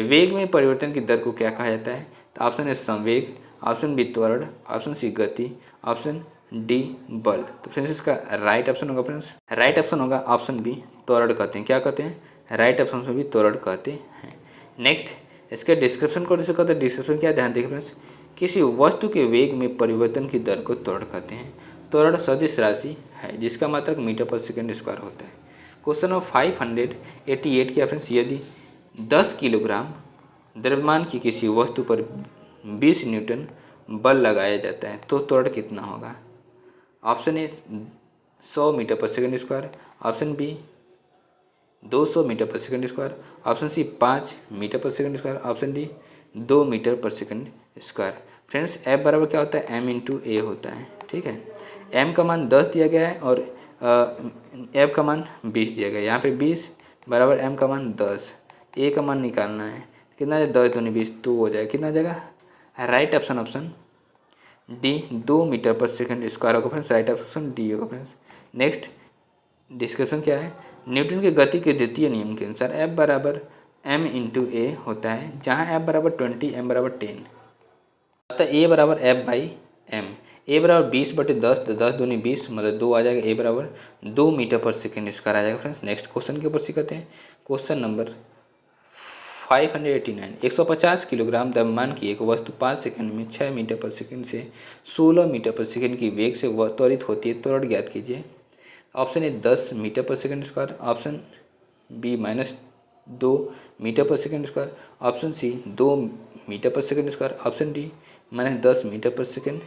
वेग में परिवर्तन की दर को क्या कहा जाता है। तो ऑप्शन है संवेग, ऑप्शन बी त्वरण, ऑप्शन सी गति, ऑप्शन डी बल। तो फ्रेंड्स इसका राइट ऑप्शन होगा ऑप्शन बी त्वरण कहते हैं। क्या कहते हैं, राइट ऑप्शन में भी त्वरण कहते हैं। नेक्स्ट इसके डिस्क्रिप्शन को डिस्कस करते हैं। डिस्क्रिप्शन क्या ध्यान देखिए फ्रेंड्स, किसी वस्तु के वेग में परिवर्तन की दर को त्वरण कहते हैं। त्वरण सदिश राशि है जिसका मात्रक मीटर पर सेकंड स्क्वायर होता है। क्वेश्चन नंबर 588 क्या फ्रेंड्स, यदि 10 किलोग्राम द्रव्यमान की किसी वस्तु पर 20 न्यूटन बल लगाया जाता है तो त्वरण कितना होगा। ऑप्शन ए 100 मीटर पर second square, option B 200 metre पर second square, option C 5 metre पर second square, option D 2 metre पर सेकंड स्क्वायर। फ्रेंड्स F बराबर क्या होता है, m इंटू ए होता है। ठीक है, m का मान 10 दिया गया है और F का मान 20 दिया गया है। यहाँ पे 20 बराबर m का मान 10, a का मान निकालना है, कितना है 10 दूनी 20, तो हो जाएगा, कितना हो जाएगा, राइट ऑप्शन डी 2 मीटर पर सेकंड स्क्वायर होगा फ्रेंड्स, राइट ऑप्शन डी होगा फ्रेंड्स। नेक्स्ट डिस्क्रिप्शन क्या है, न्यूटन के गति के द्वितीय नियम के अनुसार F बराबर m इंटू ए होता है, जहाँ F बराबर 20, m बराबर 10, अतः a बराबर F/m, a बराबर 20/10, तो 10 दूनी 20 मतलब 2 आ जाएगा, a बराबर 2 मीटर पर सेकंड स्क्वायर आ जाएगा फ्रेंड्स। नेक्स्ट क्वेश्चन के ऊपर सीखते हैं, क्वेश्चन नंबर 589। 150 किलोग्राम द्रव्यमान की एक वस्तु 5 सेकंड में 6 मीटर पर सेकंड से 16 मीटर पर सेकंड की वेग से त्वरित होती है, त्वरण ज्ञात कीजिए। ऑप्शन ए 10 मीटर पर second square, option B -2 metre पर second square, option C 2 metre पर second square, option D -10 metre पर सेकंड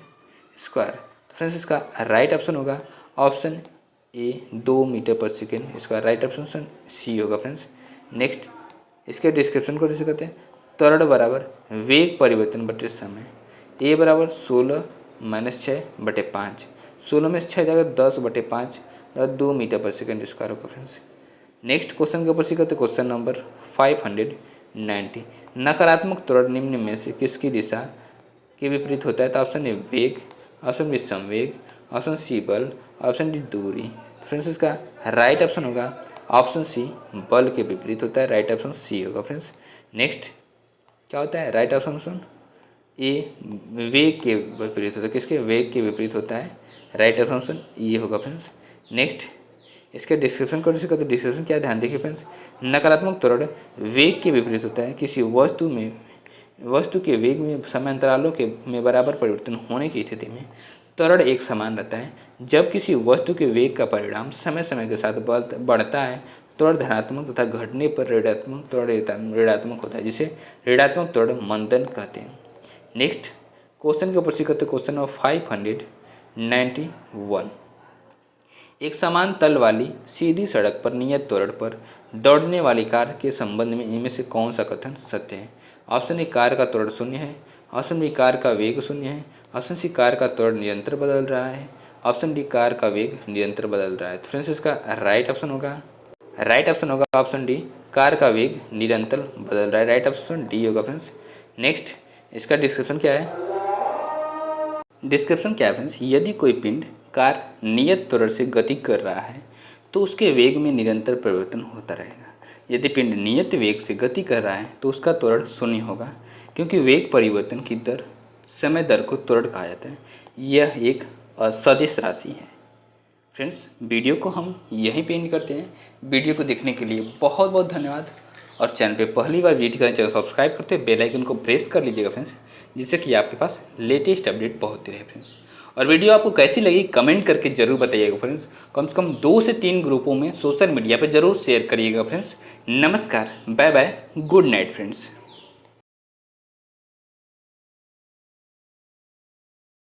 स्क्वायर। तो फ्रेंड्स इसका राइट ऑप्शन होगा ऑप्शन ए 2 मीटर पर second square, right option C होगा friends. Next इसके डिस्क्रिप्शन को जैसे कहते हैं, त्वरण बराबर वेग परिवर्तन बटे समय, ए बराबर 16 - 6/5, 16 में से 6 जाएगा 10/5 और 2 मीटर पर सेकंड स्क्वायर होगा फ्रेंड्स। नेक्स्ट क्वेश्चन के ऊपर सीखते हैं, क्वेश्चन नंबर 590। नकारात्मक त्वरण निम्न में से किसकी दिशा के विपरीत होता है। तो ऑप्शन ए वेग, ऑप्शन बी संवेग, ऑप्शन सी बल, ऑप्शन डी दूरी। फ्रेंड्स इसका राइट ऑप्शन होगा ऑप्शन सी बल के विपरीत होता है, राइट ऑप्शन सी होगा फ्रेंड्स। नेक्स्ट क्या होता है, राइट ऑप्शन ए वेग के विपरीत होता है, किसके, वेग के विपरीत होता है, राइट ऑप्शन ये होगा फ्रेंड्स। नेक्स्ट इसके डिस्क्रिप्शन को डिस्कस करते हैं। डिस्क्रिप्शन क्या ध्यान देखिए फ्रेंड्स, नकारात्मक त्वरण वेग के विपरीत होता है, किसी वस्तु के वेग में समयांतरालों के में बराबर परिवर्तन होने की स्थिति में त्वरण एक समान रहता है। जब किसी वस्तु के वेग का परिणाम समय समय के साथ बढ़ता है, त्वरण धनात्मक तथा घटने पर ऋणात्मक होता है, जिसे ऋणात्मक त्वरण मंदन कहते हैं। नेक्स्ट क्वेश्चन के ऊपर सीखते हैं, क्वेश्चन नंबर 591। एक समान तल वाली सीधी सड़क पर नियत त्वरण पर दौड़ने वाली कार के संबंध में इनमें से कौन सा कथन सत्य है। ऑप्शन ए कार का त्वरण 0 है, ऑप्शन बी कार का वेग 0 है, ऑप्शन सी कार का त्वरण निरंतर बदल रहा है, ऑप्शन डी कार का वेग निरंतर बदल रहा है। तो फ्रेंड्स इसका राइट ऑप्शन होगा ऑप्शन डी कार का वेग निरंतर बदल रहा है, राइट ऑप्शन डी होगा फ्रेंड्स। नेक्स्ट इसका डिस्क्रिप्शन क्या है, फ्रेंड्स, यदि कोई पिंड कार नियत त्वरण से गति कर रहा है तो उसके वेग में निरंतर परिवर्तन होता रहेगा। यदि पिंड नियत वेग से गति कर रहा है तो उसका त्वरण शून्य होगा, क्योंकि वेग परिवर्तन की दर समय दर को त्वरण कहा जाता है। यह एक सदिश राशि है। फ्रेंड्स, वीडियो को हम यहीं पे एंड करते हैं। वीडियो को देखने के लिए बहुत बहुत धन्यवाद। और चैनल पे पहली बार विजिट करें, चैनल सब्सक्राइब करते बेल आइकन को प्रेस कर लीजिएगा फ्रेंड्स, जिससे कि आपके पास लेटेस्ट अपडेट पहुंचती रहे फ्रेंड्स। और वीडियो आपको कैसी लगी कमेंट करके ज़रूर बताइएगा फ्रेंड्स। कम से कम 2 से 3 ग्रुपों में सोशल मीडिया पर ज़रूर शेयर करिएगा फ्रेंड्स। नमस्कार, bye bye, good night friends.